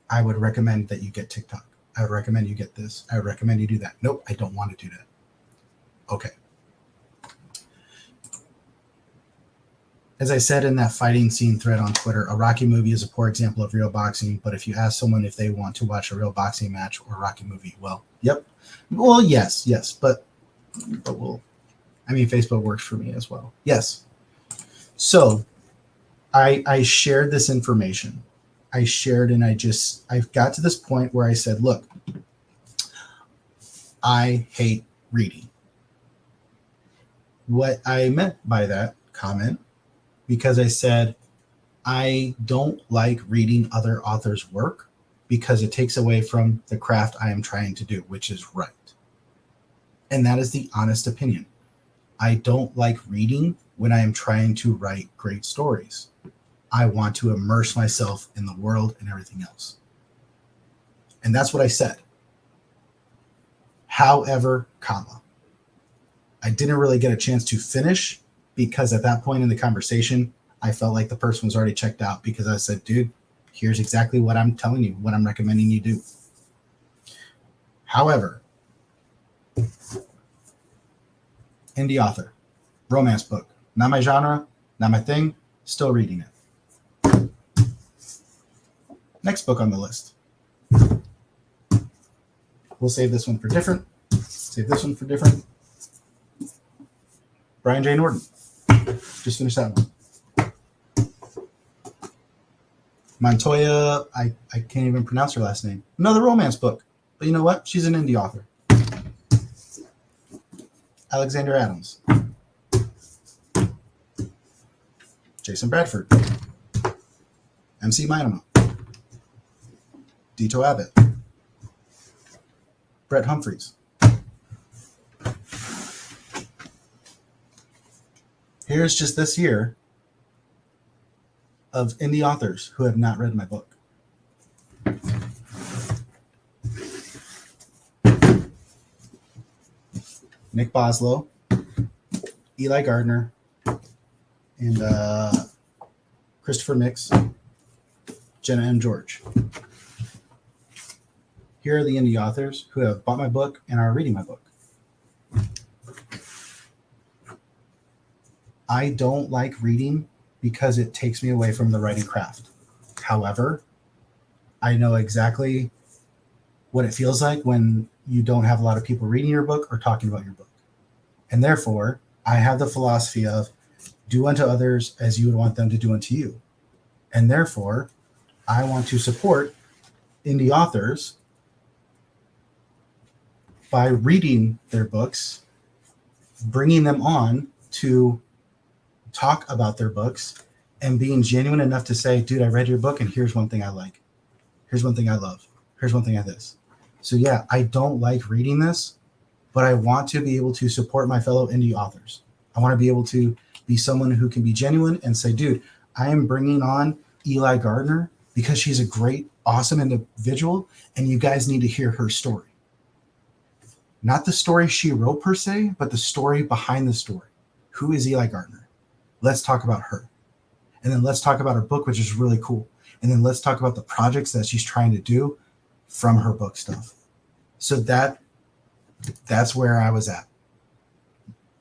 I would recommend that you get TikTok. I would recommend you get this. I would recommend you do that. Nope, I don't want to do that. Okay. As I said in that fighting scene thread on Twitter, a Rocky movie is a poor example of real boxing, but if you ask someone if they want to watch a real boxing match or a Rocky movie, well, yep. Well, yes, but Facebook works for me as well. Yes. So I shared this information. I shared and I got to this point where I said, look, I hate reading. What I meant by that comment, because I said, I don't like reading other authors' work because it takes away from the craft I am trying to do, which is write. And that is the honest opinion. I don't like reading when I am trying to write great stories. I want to immerse myself in the world and everything else. And that's what I said. However, I didn't really get a chance to finish because at that point in the conversation, I felt like the person was already checked out because I said, dude, here's exactly what I'm telling you, what I'm recommending you do. However, indie author, romance book, not my genre, not my thing, still reading it. Next book on the list. We'll save this one for different. Save this one for different. Brian J. Norton. Just finished that one. Montoya, I can't even pronounce her last name. Another romance book. But you know what? She's an indie author. Alexander Adams. Jason Bradford. MC Minema. Dito Abbott. Brett Humphreys. Here's just this year of indie authors who have not read my book. Nick Boslow, Eli Gardner, and Christopher Mix, Jenna M. George. Here are the indie authors who have bought my book and are reading my book. I don't like reading because it takes me away from the writing craft. However, I know exactly what it feels like when you don't have a lot of people reading your book or talking about your book. And therefore, I have the philosophy of do unto others as you would want them to do unto you. And therefore, I want to support indie authors by reading their books, bringing them on to talk about their books, and being genuine enough to say, dude, I read your book and here's one thing I like. Here's one thing I love. Here's one thing I this. So yeah, I don't like reading this, but I want to be able to support my fellow indie authors. I want to be able to be someone who can be genuine and say, dude, I am bringing on Eli Gardner because she's a great, awesome individual, and you guys need to hear her story. Not the story she wrote per se, but the story behind the story. Who is Eli Gardner? Let's talk about her. And then let's talk about her book, which is really cool. And then let's talk about the projects that she's trying to do from her book stuff. So that's where I was at.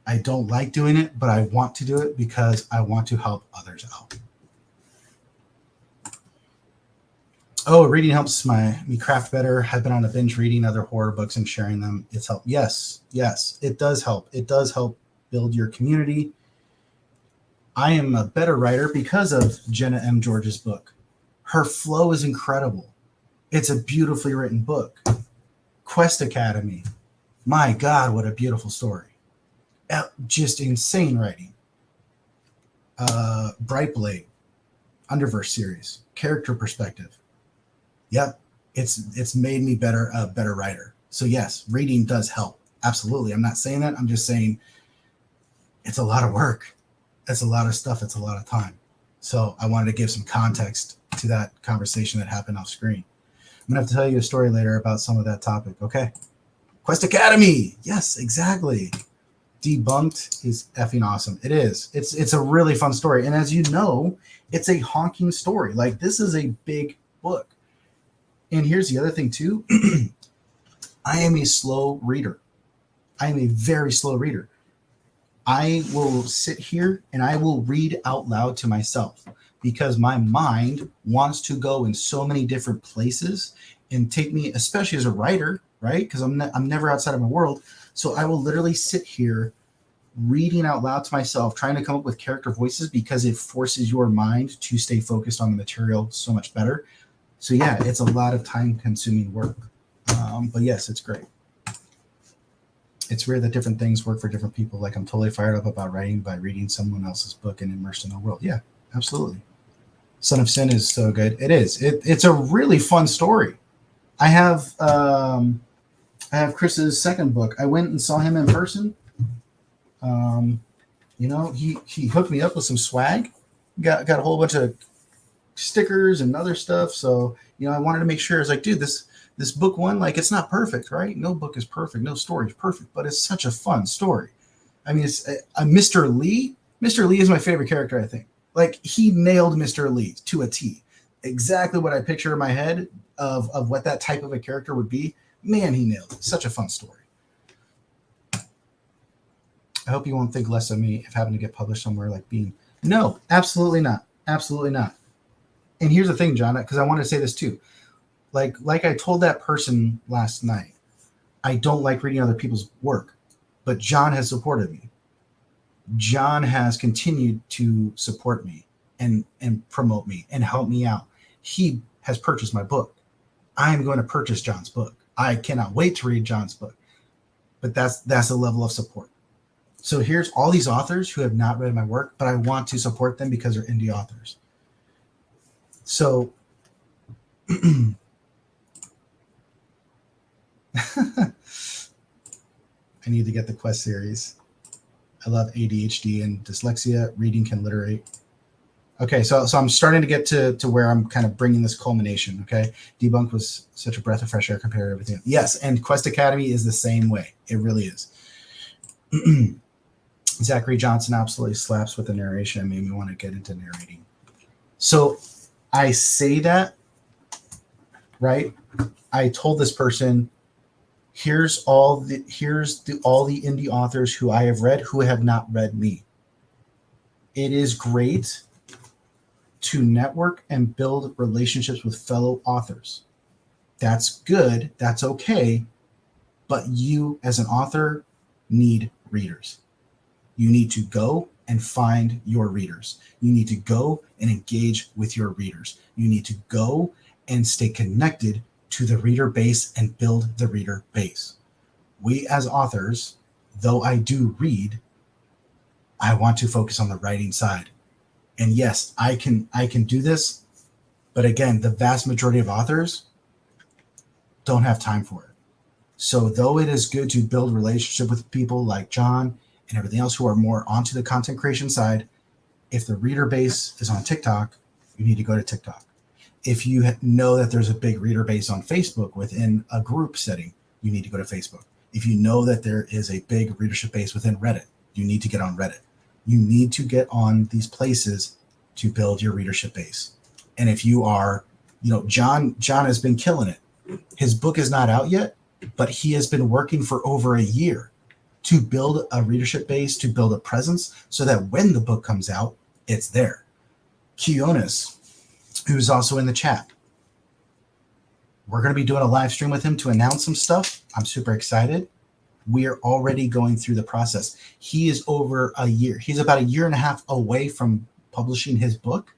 I don't like doing it, but I want to do it because I want to help others out. Oh, reading helps me craft better. I've been on a binge reading other horror books and sharing them. It's helped. Yes, it does help. It does help build your community. I am a better writer because of Jenna M. George's book. Her flow is incredible. It's a beautifully written book. Quest Academy. My God, what a beautiful story. Just insane writing. Brightblade, Underverse series, character perspective. Yep, it's made me a better writer. So yes, reading does help. Absolutely. I'm not saying that. I'm just saying it's a lot of work. It's a lot of stuff. It's a lot of time. So I wanted to give some context to that conversation that happened off screen. I'm gonna have to tell you a story later about some of that topic. Okay. Quest Academy. Yes, exactly. Debunked is effing awesome. It is. It's a really fun story. And as you know, it's a honking story. Like, this is a big book. And here's the other thing too. I am a slow reader. I am a very slow reader. I will sit here and I will read out loud to myself because my mind wants to go in so many different places and take me, especially as a writer, right? Because I'm never outside of my world. So I will literally sit here reading out loud to myself, trying to come up with character voices because it forces your mind to stay focused on the material so much better. So yeah, it's a lot of time-consuming work. But yes, it's great. It's weird that different things work for different people. Like, I'm totally fired up about writing by reading someone else's book and immersed in the world. Yeah, absolutely. Son of Sin is so good. It is. It's a really fun story. I have Chris's second book. I went and saw him in person. He hooked me up with some swag. Got a whole bunch of stickers and other stuff. So, I wanted to make sure. I was like, dude, this book one, like, it's not perfect, right? No book is perfect. No story is perfect, but it's such a fun story. I mean, it's Mr. Lee. Mr. Lee is my favorite character, I think. Like, he nailed Mr. Lee to a T. Exactly what I picture in my head of what that type of a character would be. Man, he nailed it. Such a fun story. I hope you won't think less of me if having to get published somewhere like being. No, absolutely not. Absolutely not. And here's the thing, John, because I want to say this too. Like I told that person last night, I don't like reading other people's work, but John has supported me. John has continued to support me and promote me and help me out. He has purchased my book. I am going to purchase John's book. I cannot wait to read John's book. But that's a level of support. So here's all these authors who have not read my work, but I want to support them because they're indie authors. So I need to get the Quest series. I love ADHD and dyslexia. Reading can literate. Okay, so I'm starting to get to where I'm kind of bringing this culmination, okay? Debunk was such a breath of fresh air compared to everything. Yes, and Quest Academy is the same way. It really is. Zachary Johnson absolutely slaps with the narration and made me want to get into narrating. So I say that, right? I told this person, here's all the indie authors who I have read who have not read me. It is great to network and build relationships with fellow authors. That's good. That's okay. But you, as an author, need readers. You need to go and find your readers. You need to go and engage with your readers. You need to go and stay connected to the reader base and build the reader base. we as authors, though I do read, I want to focus on the writing side. And yes, I can do this, but again, the vast majority of authors don't have time for it. So though it is good to build relationship with people like John and everything else who are more onto the content creation side, if the reader base is on TikTok, you need to go to TikTok. If you know that there's a big reader base on Facebook within a group setting, you need to go to Facebook. If you know that there is a big readership base within Reddit, you need to get on Reddit. You need to get on these places to build your readership base. And if you are, John has been killing it. His book is not out yet, but he has been working for over a year to build a readership base, to build a presence, so that when the book comes out, it's there. Kionis, who's also in the chat, we're going to be doing a live stream with him to announce some stuff. I'm super excited. We are already going through the process. He is over a year. He's about a year and a half away from publishing his book,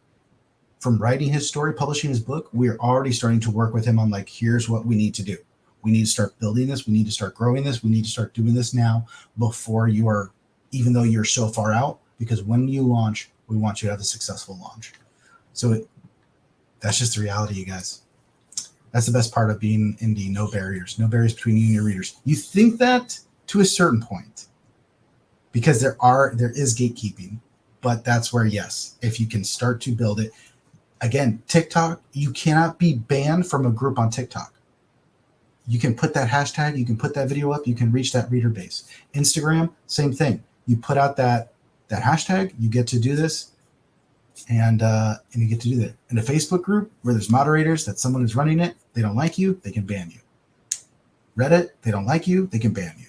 from writing his story, publishing his book. We're already starting to work with him on like, here's what we need to do. We need to start building this. We need to start growing this. We need to start doing this now before you are, even though you're so far out, because when you launch, we want you to have a successful launch. So that's just the reality, you guys. That's the best part of being indie. No barriers between you and your readers. You think that to a certain point, because there is gatekeeping, but that's where, yes, if you can start to build it. Again, TikTok, you cannot be banned from a group on TikTok. You can put that hashtag, you can put that video up, you can reach that reader base. Instagram, same thing. You put out that hashtag, you get to do this, and you get to do that. In a Facebook group where there's moderators, that someone is running it, they don't like you, they can ban you. Reddit, they don't like you, they can ban you.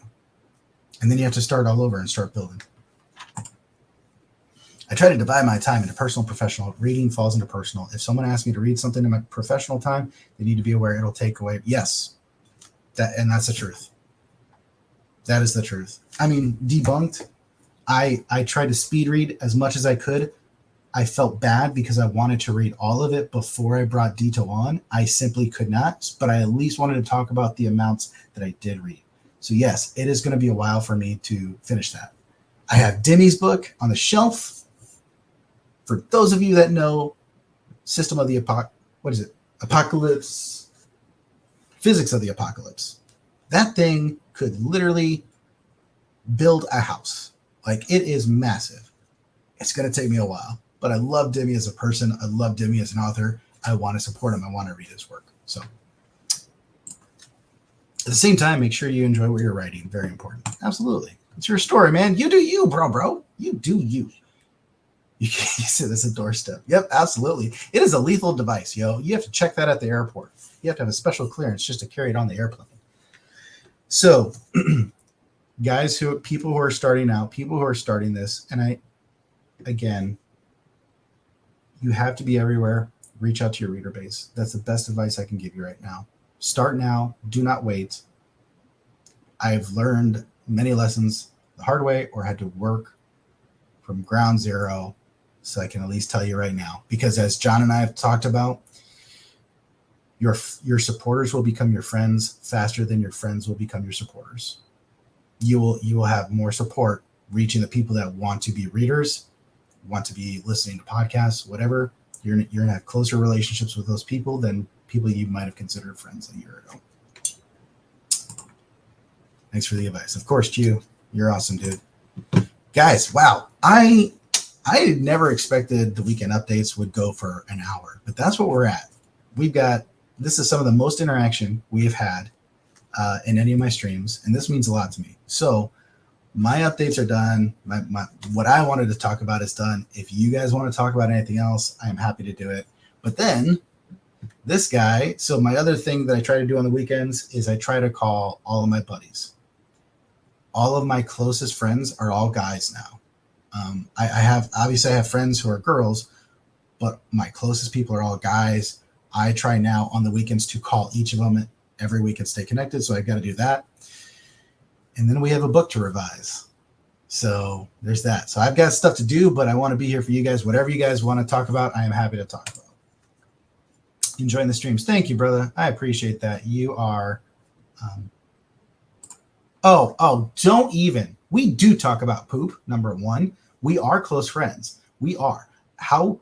And then you have to start all over and start building. I try to divide my time into personal and professional. Reading falls into personal. If someone asks me to read something in my professional time, they need to be aware it'll take away. Yes, that's the truth. That is the truth. I mean, Debunked, I tried to speed read as much as I could. I felt bad because I wanted to read all of it before I brought Dito on. I simply could not, but I at least wanted to talk about the amounts that I did read. So yes, it is going to be a while for me to finish that. I have Demi's book on the shelf. For those of you that know System of the Apocalypse, Physics of the Apocalypse, that thing could literally build a house. Like, it is massive. It's going to take me a while, but I love Demi as a person. I love Demi as an author. I want to support him. I want to read his work. So at the same time, make sure you enjoy what you're writing. Very important. Absolutely. It's your story, man. You do you, bro. You do you. You say this a doorstep. Yep, absolutely. It is a lethal device, yo. You have to check that at the airport. You have to have a special clearance just to carry it on the airplane. So, guys, people who are starting out, people who are starting this, and again, you have to be everywhere. Reach out to your reader base. That's the best advice I can give you right now. Start now. Do not wait. I've learned many lessons the hard way or had to work from ground zero. So I can at least tell you right now, because as John and I have talked about, your supporters will become your friends faster than your friends will become your supporters. You will have more support reaching the people that want to be readers, want to be listening to podcasts, whatever. You're gonna have closer relationships with those people than people you might have considered friends a year ago. Thanks for the advice. Of course, Q, you're awesome, dude. Guys, wow. I never expected the weekend updates would go for an hour, but that's what we're at. This is some of the most interaction we've had in any of my streams, and this means a lot to me. So my updates are done. What I wanted to talk about is done. If you guys want to talk about anything else, I am happy to do it. But then this guy, so my other thing that I try to do on the weekends is I try to call all of my buddies. All of my closest friends are all guys now. I have friends who are girls, but my closest people are all guys. I try now on the weekends to call each of them every week and stay connected. So I got to do that. And then we have a book to revise. So there's that. So I've got stuff to do, but I want to be here for you guys. Whatever you guys want to talk about, I am happy to talk about. Enjoying the streams. Thank you, brother. I appreciate that. You are Don't even. We do talk about poop. Number one, we are close friends. We are. How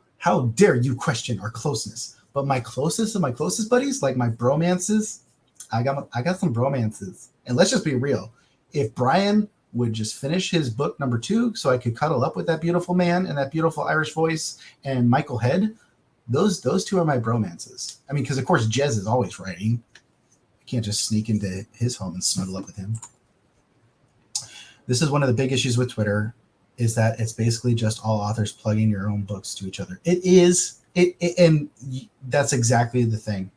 dare you question our closeness? But my closest of my closest buddies, like my bromances, I got some bromances. And let's just be real. If Brian would just finish his book number 2 so I could cuddle up with that beautiful man and that beautiful Irish voice and Michael Head, those two are my bromances. I mean, because of course Jez is always writing. I can't just sneak into his home and snuggle up with him. This is one of the big issues with Twitter, is that it's basically just all authors plugging your own books to each other. It is, and that's exactly the thing.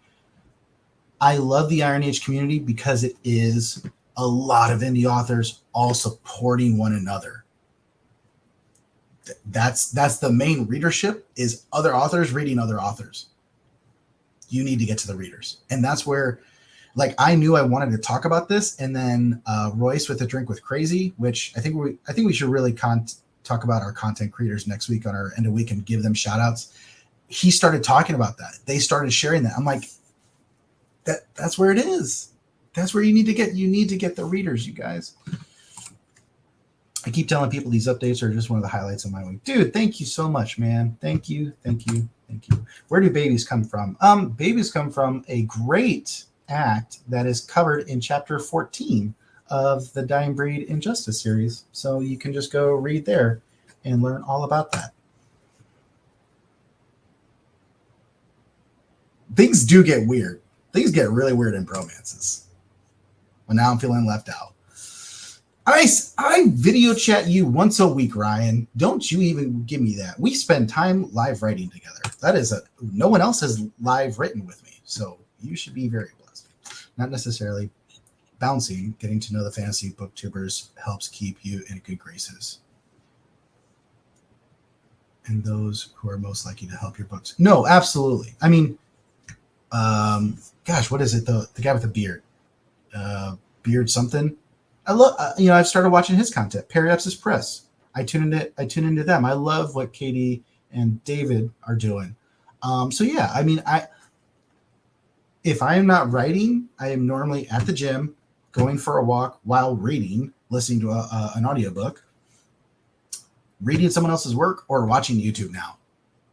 I love the Iron Age community because it is a lot of indie authors all supporting one another. That's the main readership, is other authors reading other authors. You need to get to the readers. And that's where, like, I knew I wanted to talk about this, and then Royce with A Drink with Crazy, which I think we should really talk about our content creators next week on our end of week and give them shout outs. He started talking about that. They started sharing that. I'm like, that's where it is. That's where you need to get the readers, you guys. I keep telling people these updates are just one of the highlights of my week. Dude, thank you so much, man. Thank you. Where do babies come from? Babies come from a great act that is covered in chapter 14 of the Dying Breed Injustice series. So you can just go read there and learn all about that. Things do get weird. Things get really weird in bromances. Well, now I'm feeling left out. I video chat you once a week, Ryan. Don't you even give me that. We spend time live writing together. That is no one else has live written with me. So you should be very blessed. Not necessarily bouncing. Getting to know the fantasy booktubers helps keep you in good graces. And those who are most likely to help your books. No, absolutely. I mean, gosh, what is it? The guy with the beard, beard something. I love, I've started watching his content. Periapsis Press. I tune into them. I love what Katie and David are doing. So yeah, I mean, if I am not writing, I am normally at the gym, going for a walk while reading, listening to an audiobook, reading someone else's work, or watching YouTube now.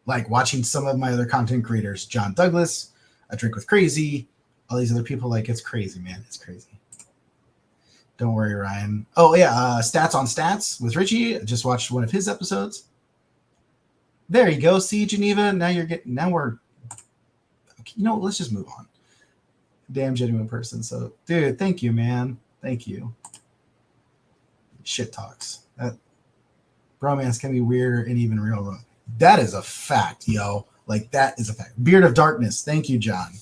Like watching some of my other content creators, John Douglas, A Drink with Crazy, all these other people. Like, it's crazy, man. It's crazy. Don't worry, Ryan. Oh yeah, Stats on Stats with Richie. I just watched one of his episodes. There you go. See, Geneva. Now we're. Okay, let's just move on. Damn genuine person. So, dude, thank you, man. Thank you. Shit talks. That bromance can be weirder and even real. That is a fact, yo. Like, that is a fact. Beard of Darkness. Thank you, John.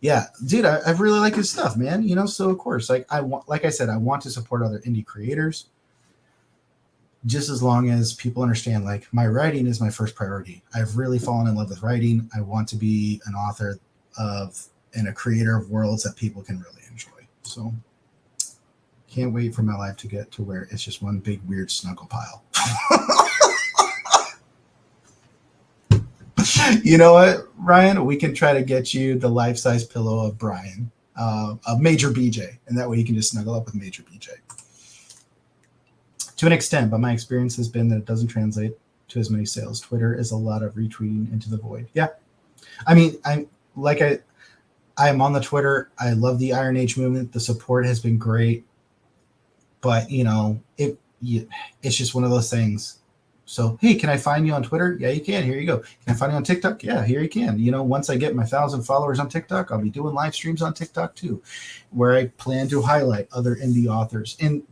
Yeah, dude, I really like his stuff, man. So of course, like I want to support other indie creators, just as long as people understand, like, my writing is my first priority. I've really fallen in love with writing. I want to be an author and a creator of worlds that people can really enjoy. So can't wait for my life to get to where it's just one big weird snuggle pile. You know what, Ryan? We can try to get you the life-size pillow of Brian, of Major BJ, and that way you can just snuggle up with Major BJ. To an extent, but my experience has been that it doesn't translate to as many sales. Twitter is a lot of retweeting into the void. Yeah, I mean, I am on the Twitter. I love the Iron Age movement. The support has been great, but it's just one of those things. So, hey, can I find you on Twitter? Yeah, you can. Here you go. Can I find you on TikTok? Yeah, here you can. Once I get my 1,000 followers on TikTok, I'll be doing live streams on TikTok too, where I plan to highlight other indie authors. And,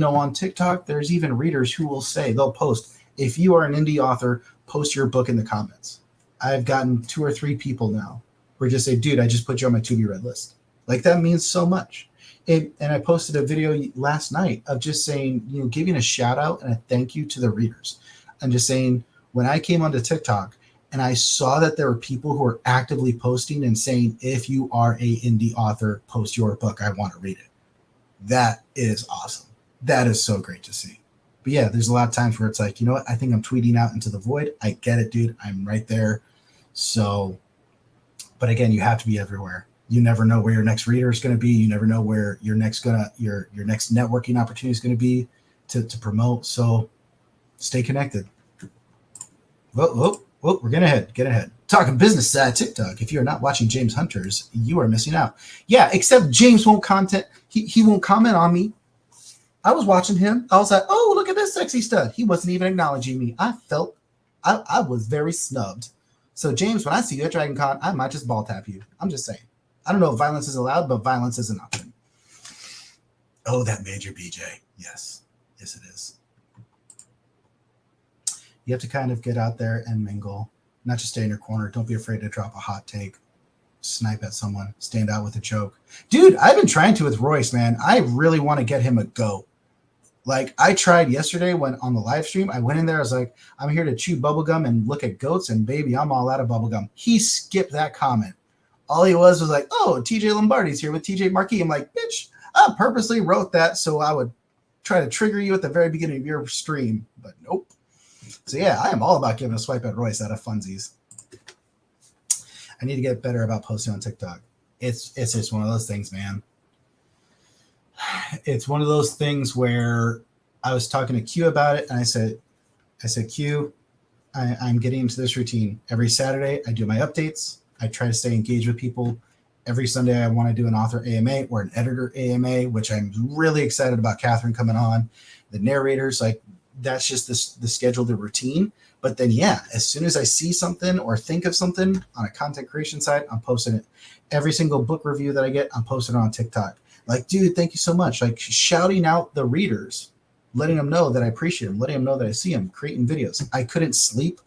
on TikTok, there's even readers who will say, they'll post, if you are an indie author, post your book in the comments. I've gotten 2 or 3 people now who just say, dude, I just put you on my to be read list. Like, that means so much. And I posted a video last night of just saying, giving a shout out and a thank you to the readers. And just saying, when I came onto TikTok and I saw that there were people who were actively posting and saying, if you are a indie author, post your book. I want to read it. That is awesome. That is so great to see. But yeah, there's a lot of times where it's like, what? I think I'm tweeting out into the void. I get it, dude. I'm right there. So, but again, you have to be everywhere. You never know where your next reader is going to be. You never know where your next networking opportunity is going to be to promote. So stay connected. Whoa, we're getting ahead. Get ahead. Talking business side TikTok. If you're not watching James Hunters, you are missing out. Yeah, except James won't content. He won't comment on me. I was watching him. I was like, oh, look at this sexy stud. He wasn't even acknowledging me. I felt I was very snubbed. So, James, when I see you at Dragon Con, I might just ball tap you. I'm just saying. I don't know if violence is allowed, but violence is an option. Oh, that Major BJ. Yes. Yes, it is. You have to kind of get out there and mingle, not just stay in your corner. Don't be afraid to drop a hot take, snipe at someone, stand out with a joke. Dude, I've been trying to with Royce, man. I really want to get him a go. Like, I tried yesterday when on the live stream. I went in there. I was like, I'm here to chew bubblegum and look at goats, and baby, I'm all out of bubblegum. He skipped that comment. All he was like, oh, TJ Lombardi's here with TJ Marquis. I'm like, bitch, I purposely wrote that so I would try to trigger you at the very beginning of your stream. But nope. So, yeah, I am all about giving a swipe at Royce out of funsies. I need to get better about posting on TikTok. It's just one of those things, man. It's one of those things where I was talking to Q about it, and I said, Q, I'm getting into this routine. Every Saturday, I do my updates. I try to stay engaged with people. Every Sunday, I want to do an author AMA or an editor AMA, which I'm really excited about Catherine coming on. The narrators, like, that's just the schedule, the routine. But then, yeah, as soon as I see something or think of something on a content creation site, I'm posting it. Every single book review that I get, I'm posting it on TikTok. Like, dude, thank you so much. Like, shouting out the readers, letting them know that I appreciate them, letting them know that I see them, creating videos. I couldn't sleep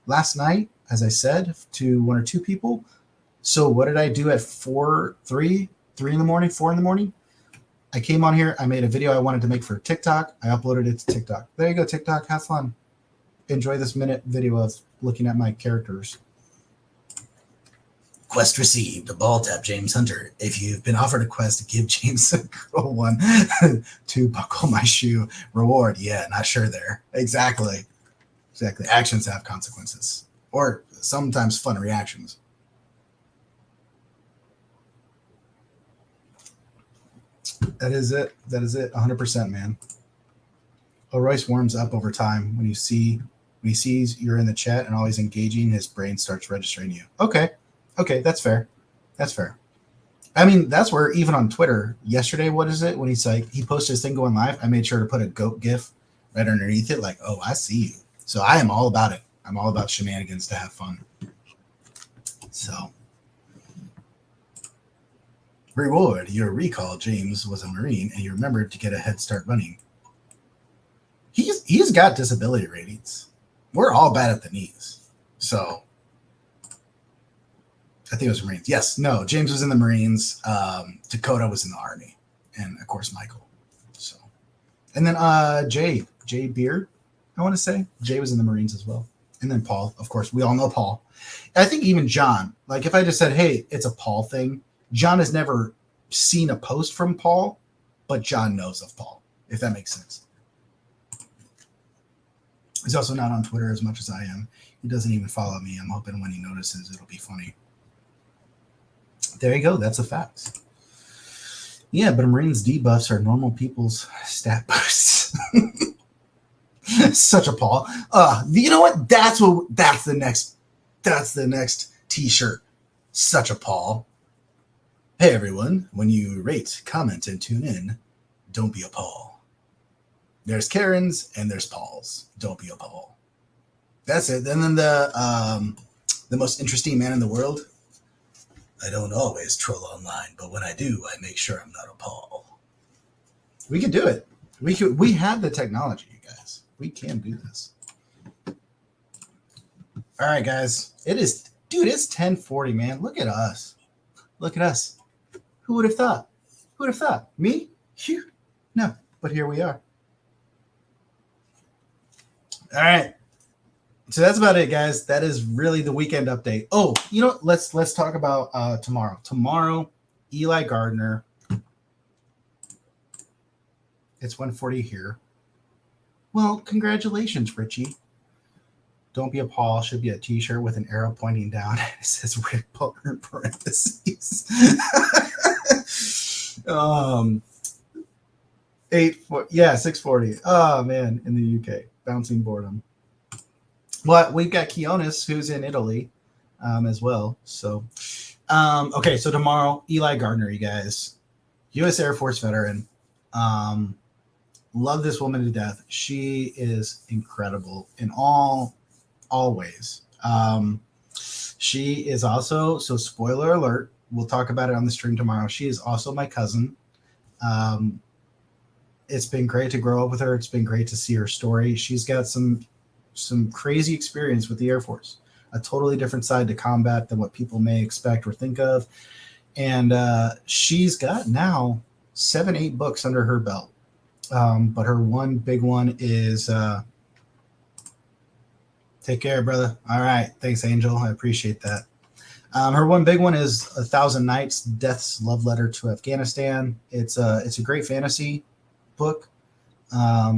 last night, as I said, to 1 or 2 people. So what did I do at 4 in the morning? I came on here. I made a video I wanted to make for TikTok. I uploaded it to TikTok. There you go, TikTok. Have fun. Enjoy this minute video of looking at my characters. Quest received. A ball tap, James Hunter. If you've been offered a quest, give James a girl one to buckle my shoe. Reward. Yeah, not sure there. Exactly. Actions have consequences. Or sometimes fun reactions. That is it. 100%, man. Oh, Royce warms up over time. When he sees you're in the chat and always engaging, his brain starts registering you. Okay, that's fair. I mean, that's where even on Twitter yesterday, what is it? When he's like, he posted his thing going live, I made sure to put a goat gif right underneath it. Like, oh, I see you. So I am all about it. I'm all about shenanigans to have fun. So, reward your recall. James was a Marine and you remembered to get a head start running. He's got disability ratings. We're all bad at the knees. So I think it was Marines. Yes. No, James was in the Marines. Dakota was in the Army. And of course, Michael. So, and then Jay Beard, I want to say. Jay was in the Marines as well. And then Paul, of course. We all know Paul. I think even John, like if I just said, hey, it's a Paul thing, John has never seen a post from Paul, but John knows of Paul, if that makes sense. He's also not on Twitter as much as I am. He doesn't even follow me. I'm hoping when he notices, it'll be funny. There you go. That's a fact. Yeah, but Marines debuffs are normal people's stat boosts. Such a Paul. You know what? That's the next t-shirt. Such a Paul. Hey everyone, when you rate, comment, and tune in, don't be a Paul. There's Karens and there's Pauls. Don't be a Paul. That's it. And then the most interesting man in the world. I don't always troll online, but when I do, I make sure I'm not a Paul. We can do it. We have the technology, you guys. We can do this. All right, guys. It's 10:40, man. Look at us. Who would have thought? Me? Phew. No, but here we are. All right. So that's about it, guys. That is really the weekend update. Oh, you know what? Let's talk about tomorrow. Tomorrow, Eli Gardner. It's 1:40 here. Well, congratulations, Richie. Don't be a Paul should be a t-shirt with an arrow pointing down. It says Rick Butler in parentheses. 640. Oh man, in the UK. Bouncing boredom. But we've got Keonis, who's in Italy, as well. So okay, so tomorrow, Eli Gardner, you guys. US Air Force veteran. Love this woman to death. She is incredible in all ways. She is also, so spoiler alert, we'll talk about it on the stream tomorrow. She is also my cousin. It's been great to grow up with her. It's been great to see her story. She's got some crazy experience with the Air Force, a totally different side to combat than what people may expect or think of. And she's got now 7-8 books under her belt. But her one big one is take care, brother. All right. Thanks, Angel. I appreciate that. Her one big one is 1,000 Nights, Death's Love Letter to Afghanistan. It's a great fantasy book.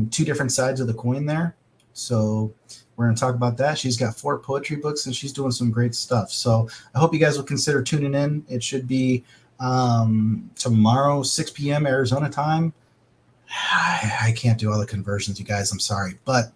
Two different sides of the coin there. So we're going to talk about that. She's got 4 poetry books and she's doing some great stuff. So I hope you guys will consider tuning in. It should be tomorrow, 6 p.m. Arizona time. I can't do all the conversions, you guys. I'm sorry. But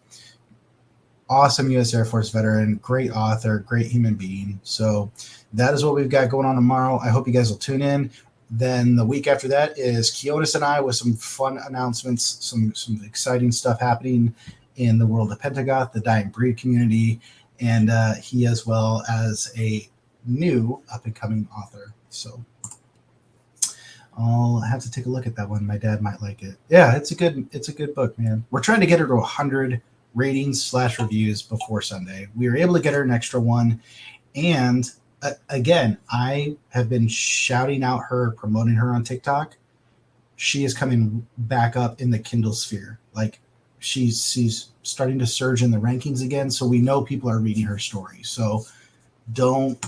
awesome U.S. Air Force veteran, great author, great human being. So that is what we've got going on tomorrow. I hope you guys will tune in. Then the week after that is Keonis and I with some fun announcements, some exciting stuff happening in the world of Pentagoth, the Dying Breed community, and he as well as a new up-and-coming author. So I'll have to take a look at that one. My dad might like it. Yeah, it's a good book, man. We're trying to get her to 100 ratings / reviews before Sunday. We were able to get her an extra one. And again, I have been shouting out her, promoting her on TikTok. She is coming back up in the Kindle sphere. Like she's starting to surge in the rankings again. So we know people are reading her story. So don't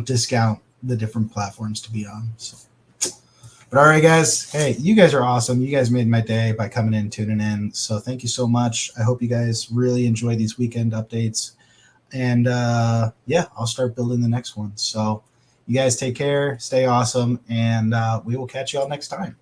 discount the different platforms to be on. So, but all right, guys. Hey, you guys are awesome. You guys made my day by coming in, tuning in. So thank you so much. I hope you guys really enjoy these weekend updates. And yeah, I'll start building the next one. So you guys take care, stay awesome, and we will catch you all next time.